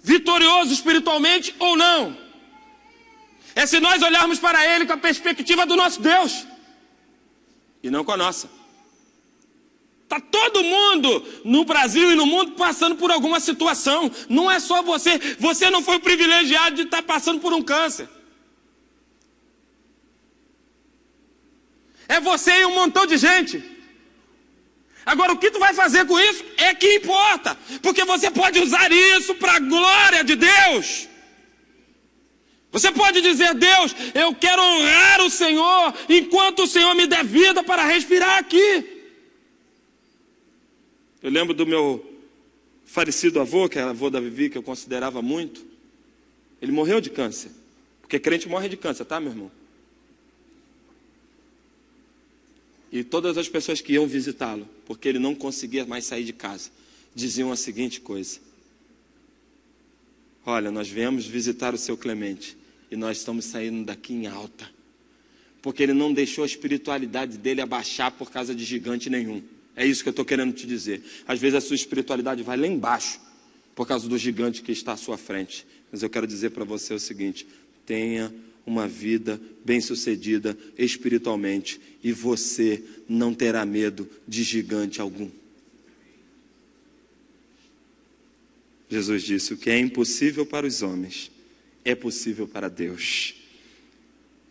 vitorioso espiritualmente ou não? É se nós olharmos para Ele com a perspectiva do nosso Deus e não com a nossa. Está todo mundo no Brasil e no mundo passando por alguma situação. Não é só você. Você não foi privilegiado de estar passando por um câncer. É você e um montão de gente. Agora, o que tu vai fazer com isso é que importa. Porque você pode usar isso para a glória de Deus. Você pode dizer, Deus, eu quero honrar o Senhor enquanto o Senhor me der vida para respirar aqui. Eu lembro do meu falecido avô, que era avô da Vivi, que eu considerava muito. Ele morreu de câncer. Porque crente morre de câncer, tá, meu irmão? E todas as pessoas que iam visitá-lo, porque ele não conseguia mais sair de casa, diziam a seguinte coisa: olha, nós viemos visitar o seu Clemente e nós estamos saindo daqui em alta, porque ele não deixou a espiritualidade dele abaixar por causa de gigante nenhum. É isso que eu estou querendo te dizer. Às vezes a sua espiritualidade vai lá embaixo por causa do gigante que está à sua frente. Mas eu quero dizer para você o seguinte: tenha uma vida bem-sucedida espiritualmente e você não terá medo de gigante algum. Jesus disse: o que é impossível para os homens é possível para Deus.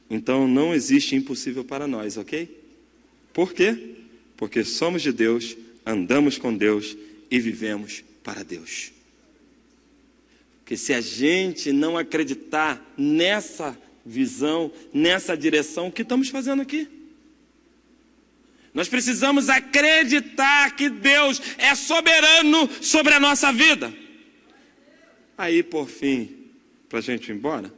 Então não existe impossível para nós, ok? Por quê? Porque somos de Deus, andamos com Deus e vivemos para Deus. Porque se a gente não acreditar nessa visão, nessa direção, o que estamos fazendo aqui? Nós precisamos acreditar que Deus é soberano sobre a nossa vida. Aí, por fim, para a gente ir embora,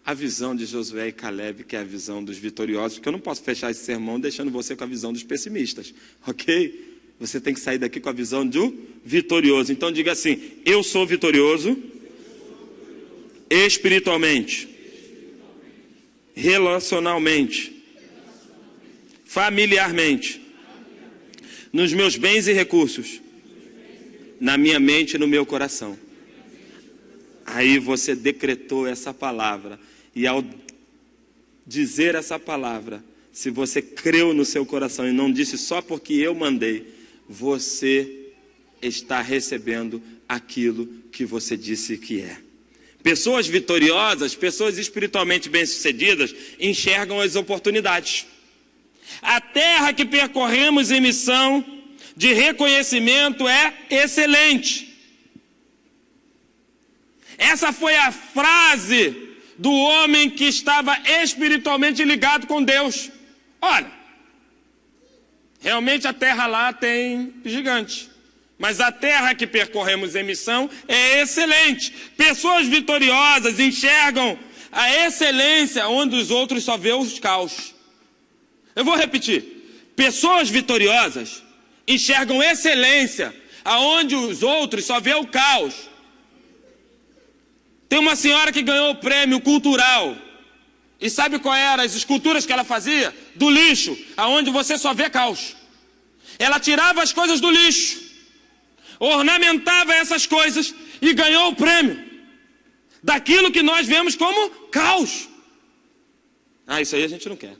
a visão de Josué e Caleb, que é a visão dos vitoriosos, porque eu não posso fechar esse sermão deixando você com a visão dos pessimistas, ok? Você tem que sair daqui com a visão do vitorioso. Então diga assim: eu sou vitorioso espiritualmente, relacionalmente, familiarmente, nos meus bens e recursos, na minha mente e no meu coração. Aí você decretou essa palavra, e ao dizer essa palavra, se você creu no seu coração e não disse só porque eu mandei, você está recebendo aquilo que você disse que é. Pessoas vitoriosas, pessoas espiritualmente bem-sucedidas, enxergam as oportunidades. A terra que percorremos em missão de reconhecimento é excelente. Essa foi a frase do homem que estava espiritualmente ligado com Deus. Olha, realmente a terra lá tem gigante, mas a terra que percorremos em missão é excelente. Pessoas vitoriosas enxergam a excelência onde os outros só vêem os caos. Eu vou repetir. Pessoas vitoriosas enxergam excelência aonde os outros só vêem o caos. Tem uma senhora que ganhou o prêmio cultural. E sabe qual eram as esculturas que ela fazia? Do lixo, aonde você só vê caos. Ela tirava as coisas do lixo, ornamentava essas coisas e ganhou o prêmio daquilo que nós vemos como caos. Ah, isso aí a gente não quer.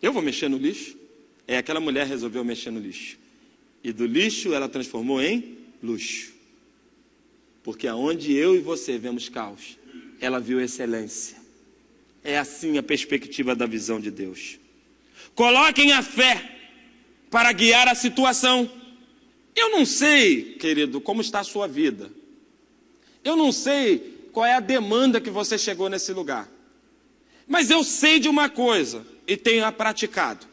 Eu vou mexer no lixo? Aquela mulher resolveu mexer no lixo. E do lixo ela transformou em luxo. Porque aonde eu e você vemos caos, ela viu excelência. É assim a perspectiva da visão de Deus. Coloquem a fé para guiar a situação. Eu não sei, querido, como está a sua vida. Eu não sei qual é a demanda que você chegou nesse lugar. Mas eu sei de uma coisa, e tenho a praticado,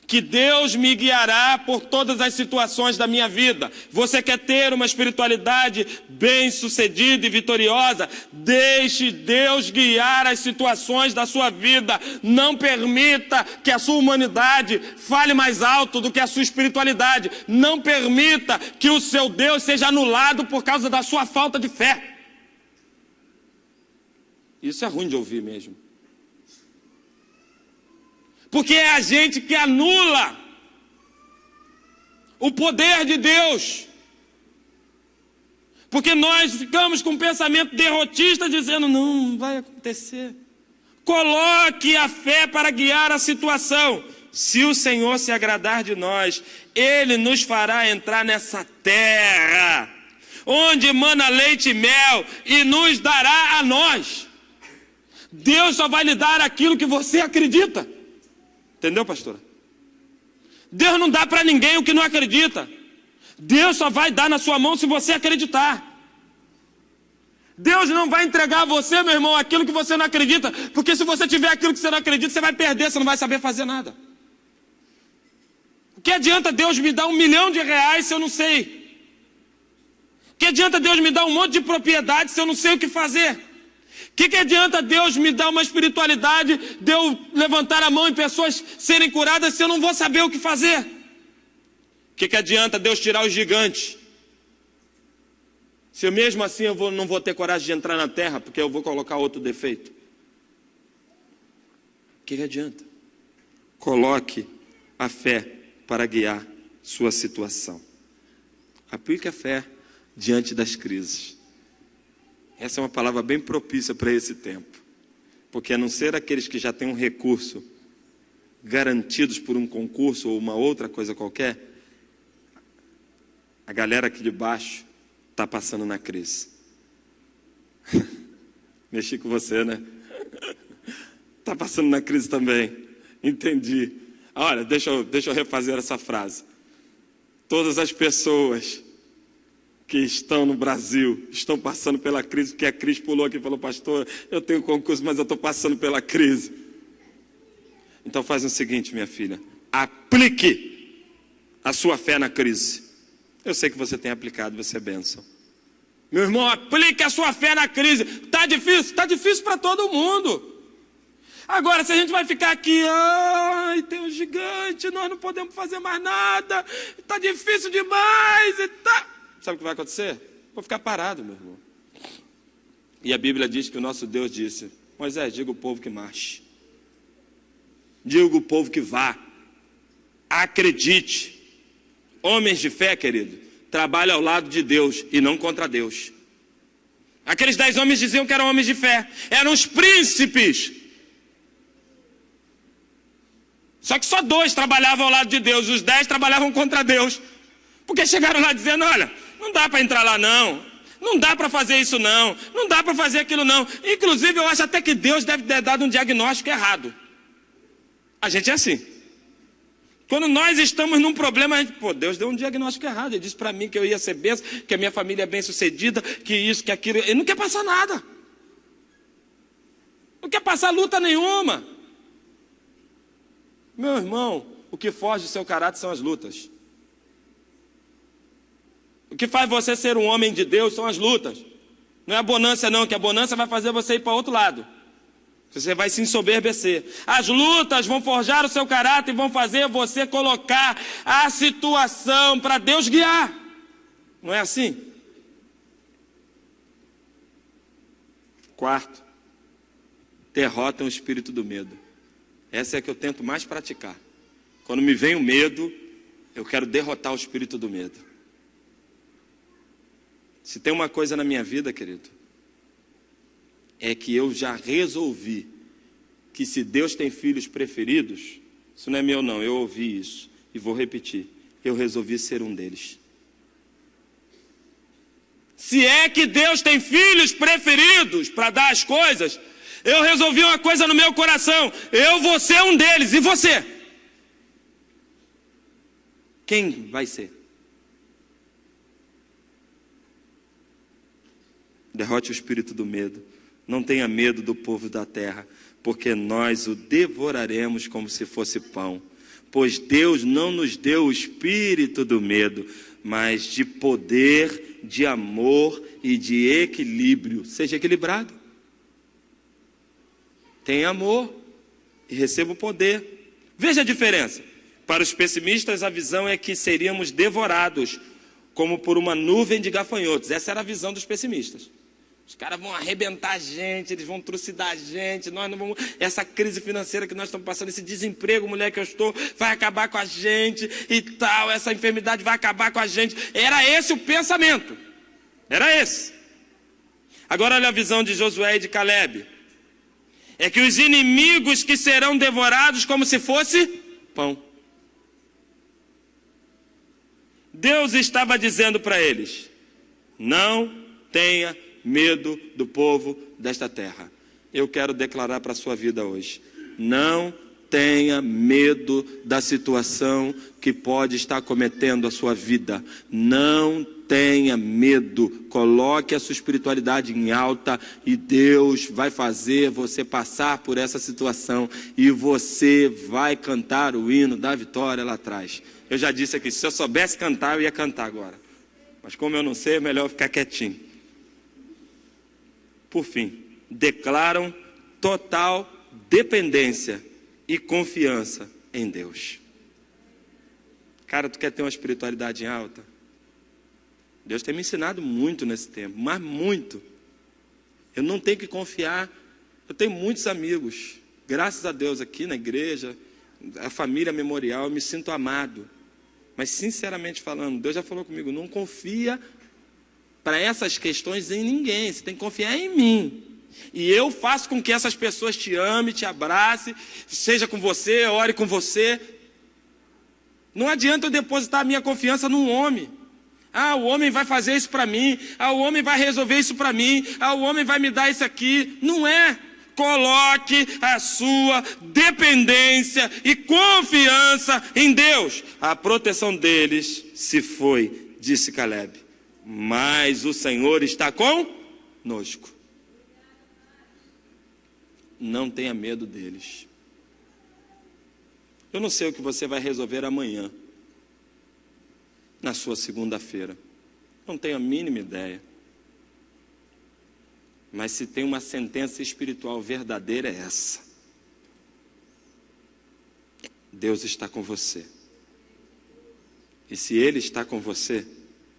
que Deus me guiará por todas as situações da minha vida. Você quer ter uma espiritualidade bem-sucedida e vitoriosa? Deixe Deus guiar as situações da sua vida. Não permita que a sua humanidade fale mais alto do que a sua espiritualidade. Não permita que o seu Deus seja anulado por causa da sua falta de fé. Isso é ruim de ouvir mesmo. Porque é a gente que anula o poder de Deus. Porque nós ficamos com um pensamento derrotista dizendo, não vai acontecer. Coloque a fé para guiar a situação. Se o Senhor se agradar de nós, Ele nos fará entrar nessa terra, onde emana leite e mel, e nos dará a nós. Deus só vai lhe dar aquilo que você acredita. Entendeu, pastora? Deus não dá para ninguém o que não acredita. Deus só vai dar na sua mão se você acreditar. Deus não vai entregar a você, meu irmão, aquilo que você não acredita. Porque se você tiver aquilo que você não acredita, você vai perder, você não vai saber fazer nada. O que adianta Deus me dar R$1 milhão se eu não sei? Que adianta Deus me dar um monte de propriedade se eu não sei o que fazer? Que adianta Deus me dar uma espiritualidade, de eu levantar a mão e pessoas serem curadas se eu não vou saber o que fazer? Que adianta Deus tirar os gigantes, se eu mesmo assim não vou ter coragem de entrar na terra, porque eu vou colocar outro defeito? Que adianta? Coloque a fé para guiar sua situação. Aplique a fé diante das crises. Essa é uma palavra bem propícia para esse tempo. Porque a não ser aqueles que já têm um recurso garantidos por um concurso ou uma outra coisa qualquer, a galera aqui de baixo está passando na crise. Mexi com você, né? Está passando na crise também. Entendi. Olha, deixa eu refazer essa frase. Todas as pessoas que estão no Brasil estão passando pela crise, porque a Cris pulou aqui e falou: pastor, eu tenho concurso, mas eu estou passando pela crise. Então faz o seguinte, minha filha, aplique a sua fé na crise. Eu sei que você tem aplicado, você é bênção. Meu irmão, aplique a sua fé na crise. Está difícil? Está difícil para todo mundo. Agora, se a gente vai ficar aqui, ai, tem um gigante, nós não podemos fazer mais nada, está difícil demais, e tá... Sabe o que vai acontecer? Vou ficar parado, meu irmão. E a Bíblia diz que o nosso Deus disse: Moisés, diga o povo que marche. Diga o povo que vá. Acredite. Homens de fé, querido, trabalham ao lado de Deus e não contra Deus. Aqueles 10 homens diziam que eram homens de fé. Eram os príncipes. Só que só 2 trabalhavam ao lado de Deus. Os 10 trabalhavam contra Deus. Porque chegaram lá dizendo: olha, não dá para entrar lá não. Não dá para fazer isso não. Não dá para fazer aquilo não. Inclusive eu acho até que Deus deve ter dado um diagnóstico errado. A gente é assim. Quando nós estamos num problema, a gente, Deus deu um diagnóstico errado. Ele disse para mim que eu ia ser bênção, que a minha família é bem sucedida, que isso, que aquilo. Ele não quer passar nada. Não quer passar luta nenhuma. Meu irmão, o que foge do seu caráter são as lutas. O que faz você ser um homem de Deus são as lutas. Não é a bonança não, que a bonança vai fazer você ir para outro lado. Você vai se ensoberbecer. As lutas vão forjar o seu caráter e vão fazer você colocar a situação para Deus guiar. Não é assim? Quarto, derrotam o espírito do medo. Essa é a que eu tento mais praticar. Quando me vem o medo, eu quero derrotar o espírito do medo. Se tem uma coisa na minha vida, querido, é que eu já resolvi que se Deus tem filhos preferidos, isso não é meu não, eu ouvi isso e vou repetir, eu resolvi ser um deles. Se é que Deus tem filhos preferidos para dar as coisas, eu resolvi uma coisa no meu coração: eu vou ser um deles. E você? Quem vai ser? Derrote o espírito do medo. Não tenha medo do povo da terra, porque nós o devoraremos como se fosse pão. Pois Deus não nos deu o espírito do medo, mas de poder, de amor e de equilíbrio. Seja equilibrado. Tenha amor e receba o poder. Veja a diferença. Para os pessimistas, a visão é que seríamos devorados como por uma nuvem de gafanhotos. Essa era a visão dos pessimistas. Os caras vão arrebentar a gente, eles vão trucidar a gente, nós não vamos... Essa crise financeira que nós estamos passando, esse desemprego, mulher, que eu estou, vai acabar com a gente e tal, essa enfermidade vai acabar com a gente. Era esse o pensamento. Era esse. Agora olha a visão de Josué e de Caleb. É que os inimigos que serão devorados como se fosse pão. Deus estava dizendo para eles: não tenha medo do povo desta terra. Eu quero declarar para a sua vida hoje: não tenha medo da situação que pode estar cometendo a sua vida. Não tenha medo. Coloque a sua espiritualidade em alta e Deus vai fazer você passar por essa situação e você vai cantar o hino da vitória lá atrás. Eu já disse aqui, se eu soubesse cantar, eu ia cantar agora. Mas como eu não sei, é melhor ficar quietinho. Por fim, declaram total dependência e confiança em Deus. Cara, tu quer ter uma espiritualidade alta? Deus tem me ensinado muito nesse tempo, mas muito. Eu não tenho que confiar. Eu tenho muitos amigos, graças a Deus, aqui na igreja, a família memorial, eu me sinto amado. Mas sinceramente falando, Deus já falou comigo, não confia para essas questões em ninguém, você tem que confiar em mim. E eu faço com que essas pessoas te amem, te abracem, seja com você, ore com você. Não adianta eu depositar a minha confiança num homem. Ah, o homem vai fazer isso para mim. Ah, o homem vai resolver isso para mim. Ah, o homem vai me dar isso aqui. Não é. Coloque a sua dependência e confiança em Deus. A proteção deles se foi, disse Caleb. Mas o Senhor está conosco. Não tenha medo deles. Eu não sei o que você vai resolver amanhã, na sua segunda-feira. Não tenho a mínima ideia. Mas se tem uma sentença espiritual verdadeira, é essa. Deus está com você. E se Ele está com você,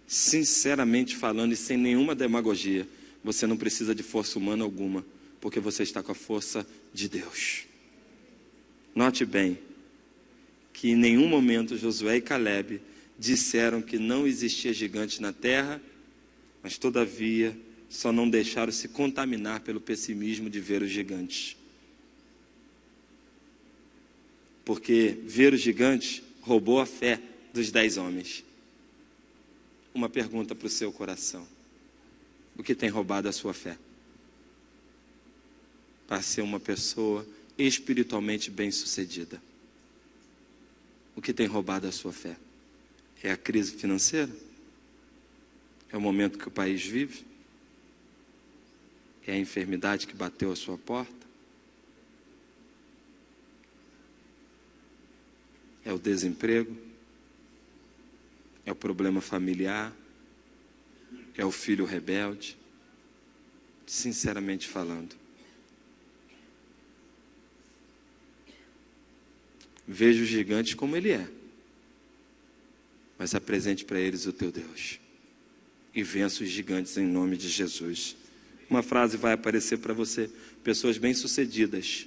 sinceramente falando e sem nenhuma demagogia, você não precisa de força humana alguma, porque você está com a força de Deus. Note bem, que em nenhum momento Josué e Caleb disseram que não existia gigante na terra, mas todavia só não deixaram se contaminar pelo pessimismo de ver os gigantes. Porque ver os gigantes roubou a fé dos 10 homens. Uma pergunta para o seu coração: o que tem roubado a sua fé? Para ser uma pessoa espiritualmente bem-sucedida. O que tem roubado a sua fé? É a crise financeira? É o momento que o país vive? É a enfermidade que bateu à sua porta? É o desemprego? É o problema familiar? É o filho rebelde? Sinceramente falando, veja os gigantes como ele é, mas apresente para eles o teu Deus e vença os gigantes em nome de Jesus. Uma frase vai aparecer para você: pessoas bem-sucedidas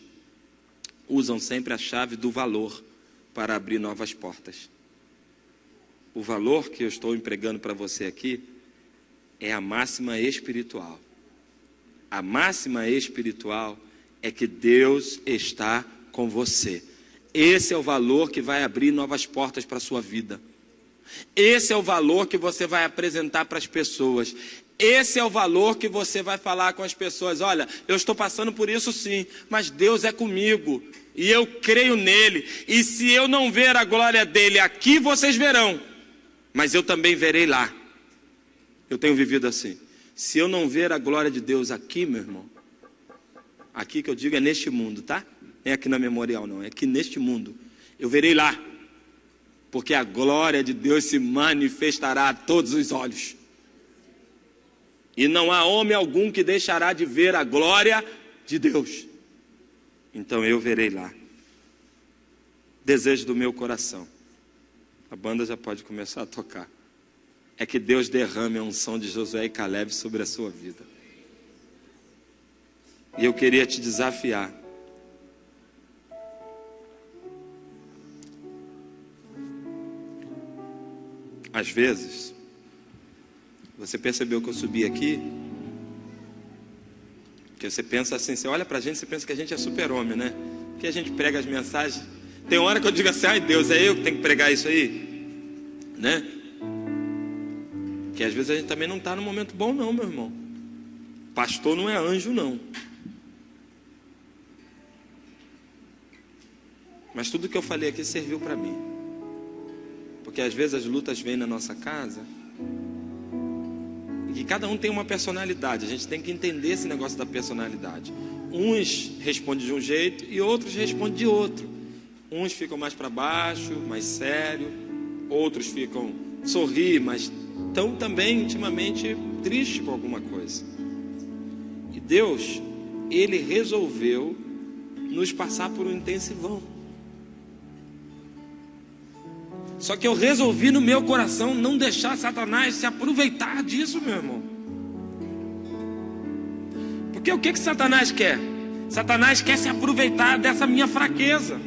usam sempre a chave do valor para abrir novas portas. O valor que eu estou empregando para você aqui é a máxima espiritual. A máxima espiritual é que Deus está com você. Esse é o valor que vai abrir novas portas para a sua vida. Esse é o valor que você vai apresentar para as pessoas. Esse é o valor que você vai falar com as pessoas: olha, eu estou passando por isso sim, mas Deus é comigo e eu creio nele. E se eu não ver a glória dele aqui, vocês verão, mas eu também verei lá. Eu tenho vivido assim. Se eu não ver a glória de Deus aqui, meu irmão, aqui que eu digo é neste mundo, tá? Não é aqui na Memorial não, é aqui neste mundo, eu verei lá, porque a glória de Deus se manifestará a todos os olhos. E não há homem algum que deixará de ver a glória de Deus. Então eu verei lá. Desejo do meu coração, a banda já pode começar a tocar, é que Deus derrame a unção de Josué e Caleb sobre a sua vida. E eu queria te desafiar. Às vezes, você percebeu que eu subi aqui, que você pensa assim, você olha pra gente, você pensa que a gente é super-homem, né? Que a gente prega as mensagens. Tem hora que eu digo assim: ai Deus, é eu que tenho que pregar isso aí? Né? Que às vezes a gente também não está no momento bom não, meu irmão. Pastor não é anjo não. Mas tudo que eu falei aqui serviu para mim. Porque às vezes as lutas vêm na nossa casa e que cada um tem uma personalidade. A gente tem que entender esse negócio da personalidade. Uns respondem de um jeito e outros respondem de outro. Uns ficam mais para baixo, mais sério. Outros ficam sorrir, mas estão também intimamente tristes com alguma coisa. E Deus, Ele resolveu nos passar por um intensivão. Só que eu resolvi no meu coração não deixar Satanás se aproveitar disso, meu irmão. Porque o que Satanás quer? Satanás quer se aproveitar dessa minha fraqueza.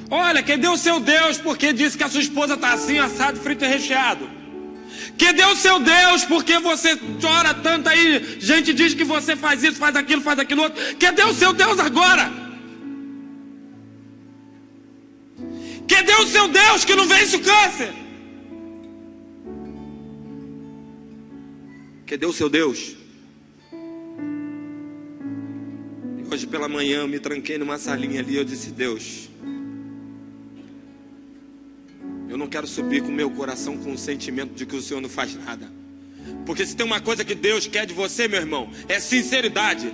Olha, cadê o seu Deus porque disse que a sua esposa está assim, assado, frito e recheado? Cadê o seu Deus porque você chora tanto aí? Gente diz que você faz isso, faz aquilo outro. Cadê o seu Deus agora? Cadê o seu Deus que não vence o câncer? Cadê o seu Deus? E hoje pela manhã eu me tranquei numa salinha ali e eu disse: Deus, eu não quero subir com o meu coração com o sentimento de que o Senhor não faz nada. Porque se tem uma coisa que Deus quer de você, meu irmão, é sinceridade.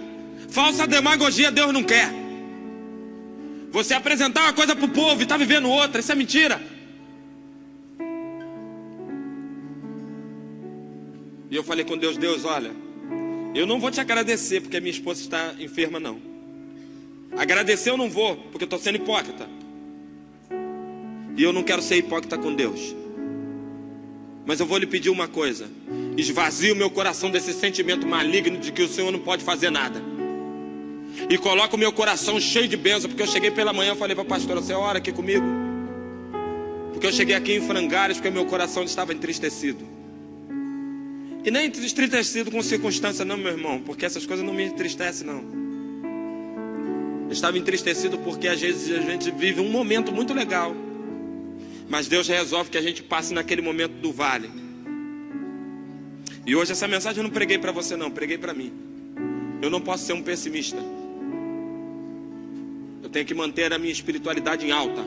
Falsa demagogia Deus não quer. Você apresentar uma coisa para o povo e está vivendo outra, isso é mentira. E eu falei com Deus: Deus, olha, eu não vou te agradecer porque minha esposa está enferma, não. Agradecer eu não vou, porque eu estou sendo hipócrita. E eu não quero ser hipócrita com Deus. Mas eu vou lhe pedir uma coisa: esvazie o meu coração desse sentimento maligno de que o Senhor não pode fazer nada. E coloca o meu coração cheio de bênção. Porque eu cheguei pela manhã e falei para a pastora: você ora aqui comigo? Porque eu cheguei aqui em frangalhos porque o meu coração estava entristecido. E nem entristecido com circunstância não, meu irmão, porque essas coisas não me entristecem não. Eu estava entristecido porque às vezes a gente vive um momento muito legal, mas Deus resolve que a gente passe naquele momento do vale. E hoje essa mensagem eu não preguei para você não, preguei para mim. Eu não posso ser um pessimista. Eu tenho que manter a minha espiritualidade em alta.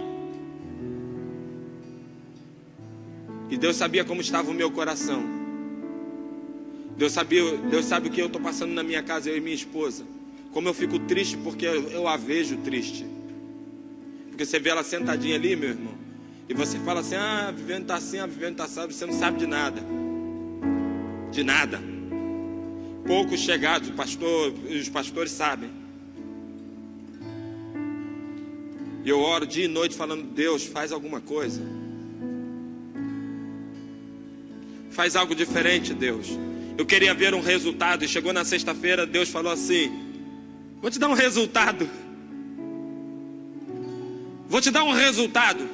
E Deus sabia como estava o meu coração. Deus sabe o que eu estou passando na minha casa, eu e minha esposa. Como eu fico triste porque eu a vejo triste. Porque você vê ela sentadinha ali, meu irmão, e você fala assim: ah, a Viviane está assim, a Viviane está assado. Você não sabe de nada. De nada. Poucos chegados, os pastores sabem. E eu oro dia e noite falando: Deus, faz alguma coisa. Faz algo diferente, Deus. Eu queria ver um resultado. E chegou na sexta-feira, Deus falou assim: vou te dar um resultado. Vou te dar um resultado.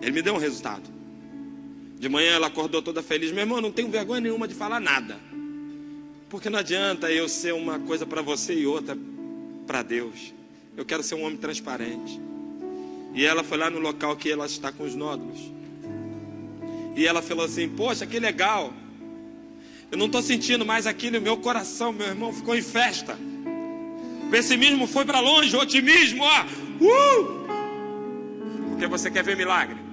Ele me deu um resultado. De manhã ela acordou toda feliz. Meu irmão, não tenho vergonha nenhuma de falar nada. Porque não adianta eu ser uma coisa para você e outra para Deus. Eu quero ser um homem transparente. E ela foi lá no local que ela está com os nódulos. E ela falou assim: poxa, que legal. Eu não estou sentindo mais aquilo. Meu coração, meu irmão, ficou em festa. O pessimismo foi para longe. O otimismo, ó. Porque você quer ver milagre.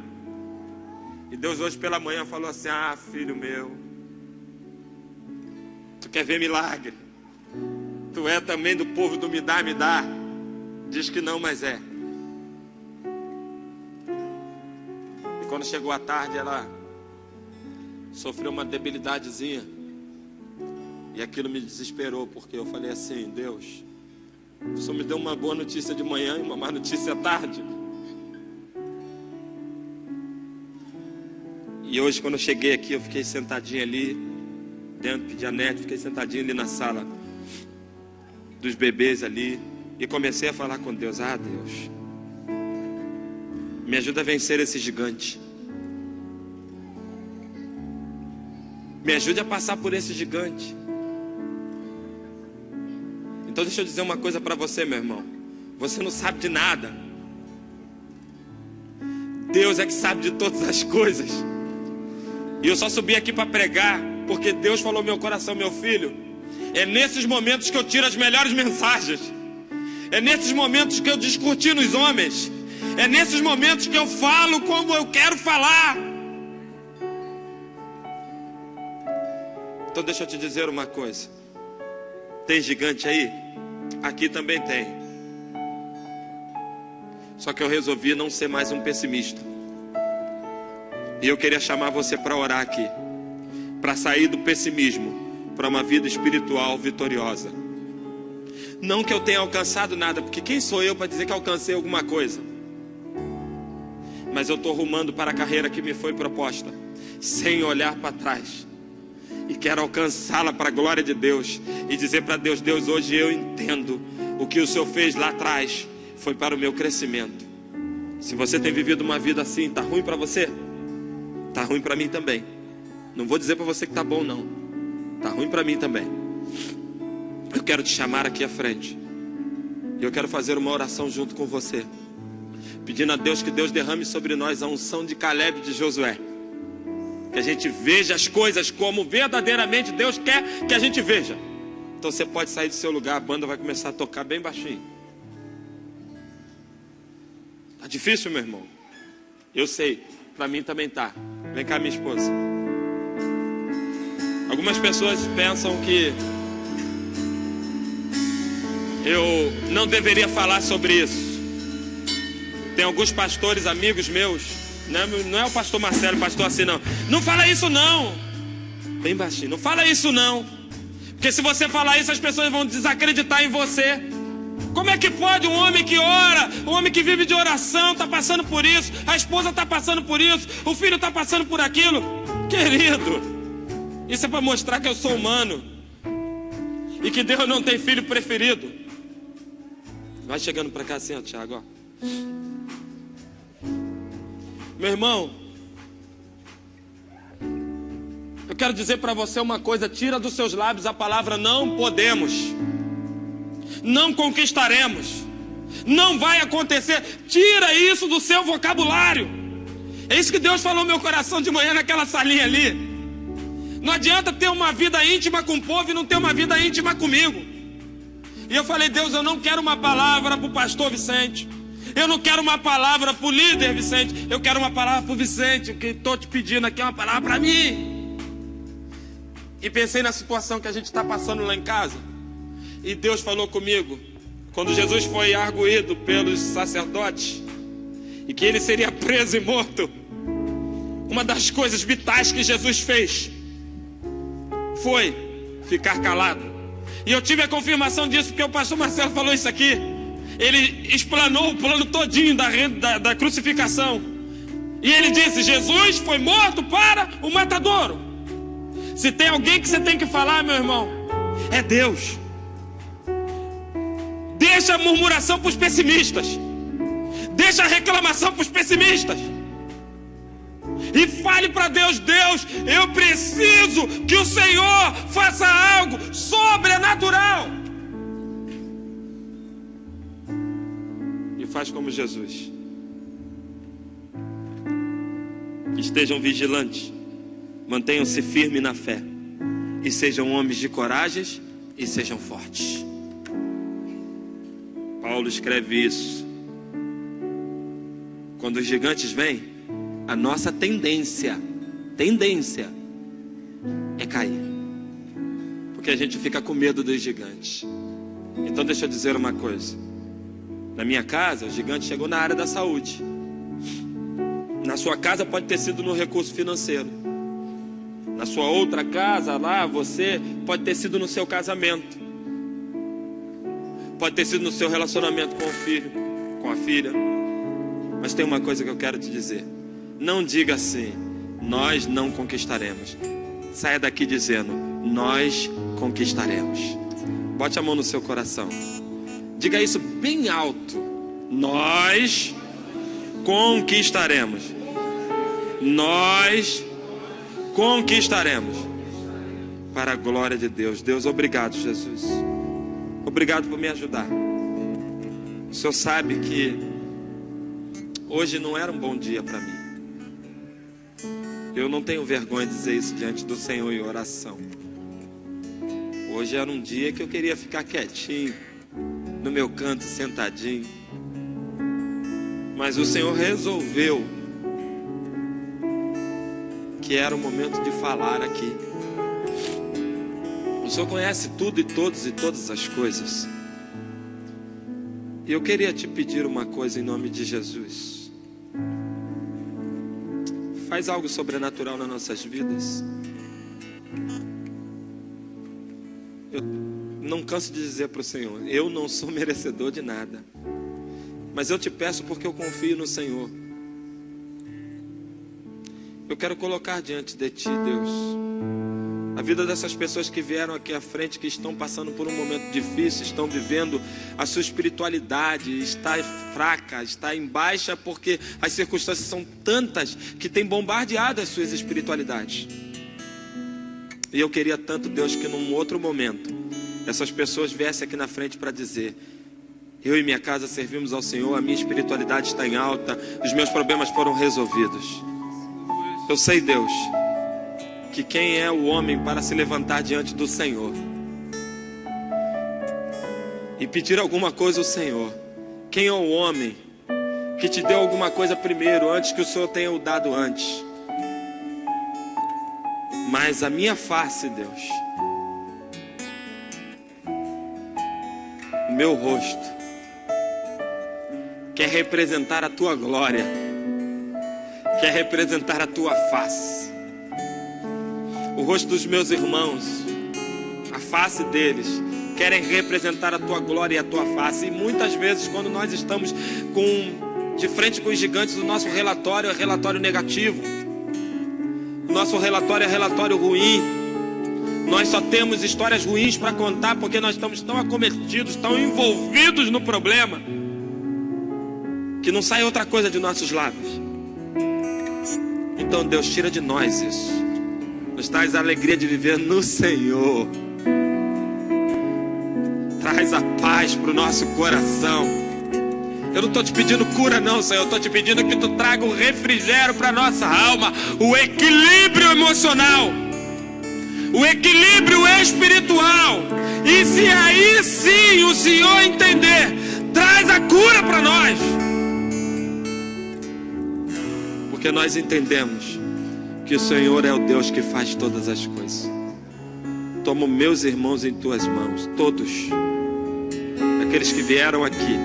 E Deus hoje pela manhã falou assim: ah, filho meu, tu quer ver milagre? Tu é também do povo do me dá, me dá. Diz que não, mas é. E quando chegou a tarde, ela sofreu uma debilidadezinha. E aquilo me desesperou, porque eu falei assim: Deus, o Senhor me deu uma boa notícia de manhã e uma má notícia à tarde. E hoje, quando eu cheguei aqui, eu fiquei sentadinho ali dentro de Anete, fiquei sentadinho ali na sala dos bebês ali, e comecei a falar com Deus: ah, Deus, me ajuda a vencer esse gigante. Me ajude a passar por esse gigante. Então deixa eu dizer uma coisa para você, meu irmão. Você não sabe de nada. Deus é que sabe de todas as coisas. E eu só subi aqui para pregar porque Deus falou no meu coração: meu filho, é nesses momentos que eu tiro as melhores mensagens. É nesses momentos que eu descortino os homens. É nesses momentos que eu falo como eu quero falar. Então deixa eu te dizer uma coisa. Tem gigante aí? Aqui também tem. Só que eu resolvi não ser mais um pessimista. E eu queria chamar você para orar aqui, para sair do pessimismo para uma vida espiritual vitoriosa. Não que eu tenha alcançado nada, porque quem sou eu para dizer que alcancei alguma coisa? Mas eu estou rumando para a carreira que me foi proposta, sem olhar para trás. E quero alcançá-la para a glória de Deus. E dizer para Deus: Deus, hoje eu entendo o que o Senhor fez lá atrás foi para o meu crescimento. Se você tem vivido uma vida assim, está ruim para você? Está ruim para mim também. Não vou dizer para você que está bom, não. Está ruim para mim também. Eu quero te chamar aqui à frente. E eu quero fazer uma oração junto com você, pedindo a Deus que Deus derrame sobre nós a unção de Caleb e de Josué. Que a gente veja as coisas como verdadeiramente Deus quer que a gente veja. Então você pode sair do seu lugar, a banda vai começar a tocar bem baixinho. Tá difícil, meu irmão? Eu sei, para mim também tá. Vem cá, minha esposa. Algumas pessoas pensam que eu não deveria falar sobre isso. Tem alguns pastores, amigos meus, não é o pastor Marcelo, pastor assim não. Não fala isso não. Bem baixinho, não fala isso não. Porque se você falar isso, as pessoas vão desacreditar em você. Como é que pode um homem que ora, um homem que vive de oração, está passando por isso, a esposa está passando por isso, o filho está passando por aquilo? Querido, isso é para mostrar que eu sou humano e que Deus não tem filho preferido. Vai chegando para cá assim, ó, Tiago, ó. Meu irmão, eu quero dizer para você uma coisa: tira dos seus lábios a palavra não podemos, não conquistaremos, não vai acontecer. Tira isso do seu vocabulário. É isso que Deus falou no meu coração de manhã naquela salinha ali. Não adianta ter uma vida íntima com o povo e não ter uma vida íntima comigo. E eu falei: Deus, eu não quero uma palavra para o pastor Vicente, eu não quero uma palavra para o líder Vicente, eu quero uma palavra para o Vicente. O que estou te pedindo aqui é uma palavra para mim. E pensei na situação que a gente está passando lá em casa. E Deus falou comigo, quando Jesus foi arguído pelos sacerdotes, e que ele seria preso e morto, uma das coisas vitais que Jesus fez foi ficar calado. E eu tive a confirmação disso porque o pastor Marcelo falou isso aqui. Ele explanou o plano todinho da crucificação. E ele disse: Jesus foi morto para o matadouro. Se tem alguém que você tem que falar, meu irmão, é Deus. Deixa a murmuração para os pessimistas, deixa a reclamação para os pessimistas, e fale para Deus: Deus, eu preciso que o Senhor faça algo sobrenatural. E faz como Jesus. Estejam vigilantes, mantenham-se firmes na fé, e sejam homens de coragem e sejam fortes. Paulo escreve isso. Quando os gigantes vêm, a nossa tendência é cair, porque a gente fica com medo dos gigantes. Então deixa eu dizer uma coisa: na minha casa o gigante chegou na área da saúde. Na sua casa pode ter sido no recurso financeiro. Na sua outra casa lá, você pode ter sido no seu casamento, pode ter sido no seu relacionamento com o filho, com a filha. Mas tem uma coisa que eu quero te dizer: não diga assim, nós não conquistaremos. Saia daqui dizendo, nós conquistaremos. Bote a mão no seu coração, diga isso bem alto: nós conquistaremos. Nós conquistaremos, para a glória de Deus. Deus, obrigado, Jesus. Obrigado por me ajudar. O Senhor sabe que hoje não era um bom dia para mim. Eu não tenho vergonha de dizer isso diante do Senhor em oração. Hoje era um dia que eu queria ficar quietinho, no meu canto, sentadinho. Mas o Senhor resolveu que era o momento de falar aqui. O Senhor conhece tudo e todos e todas as coisas. E eu queria te pedir uma coisa em nome de Jesus. Faz algo sobrenatural nas nossas vidas. Eu não canso de dizer para o Senhor, eu não sou merecedor de nada, mas eu te peço porque eu confio no Senhor. Eu quero colocar diante de Ti, Deus, a vida dessas pessoas que vieram aqui à frente, que estão passando por um momento difícil, estão vivendo a sua espiritualidade, está fraca, está em baixa, porque as circunstâncias são tantas que têm bombardeado as suas espiritualidades. E eu queria tanto, Deus, que num outro momento, essas pessoas viessem aqui na frente para dizer: eu e minha casa servimos ao Senhor, a minha espiritualidade está em alta, os meus problemas foram resolvidos. Eu sei, Deus, que quem é o homem para se levantar diante do Senhor e pedir alguma coisa ao Senhor? Quem é o homem que te deu alguma coisa primeiro, antes que o Senhor tenha o dado antes? Mas a minha face, Deus, o meu rosto, quer representar a Tua glória, quer representar a Tua face. O rosto dos meus irmãos, a face deles, querem representar a Tua glória e a Tua face. E muitas vezes, quando nós estamos de frente com os gigantes, o nosso relatório é relatório negativo, o nosso relatório é relatório ruim. Nós só temos histórias ruins para contar, porque nós estamos tão acometidos, tão envolvidos no problema, que não sai outra coisa de nossos lábios. Então, Deus, tira de nós isso. Nos traz a alegria de viver no Senhor. Traz a paz para o nosso coração. Eu não estou te pedindo cura não, Senhor. Eu estou te pedindo que Tu traga o refrigério para a nossa alma, o equilíbrio emocional, o equilíbrio espiritual. E se aí sim o Senhor entender, traz a cura para nós. Porque nós entendemos que o Senhor é o Deus que faz todas as coisas. Toma meus irmãos em Tuas mãos, todos, aqueles que vieram aqui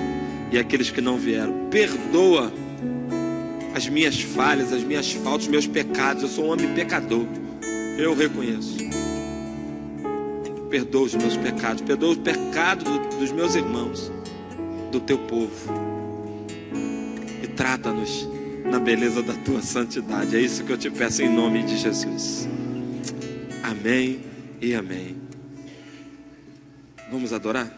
e aqueles que não vieram. Perdoa as minhas falhas, as minhas faltas, os meus pecados. Eu sou um homem pecador, eu reconheço. Perdoa os meus pecados, perdoa os pecados dos meus irmãos, do Teu povo, e trata-nos na beleza da Tua santidade. É isso que eu te peço em nome de Jesus. Amém e amém. Vamos adorar?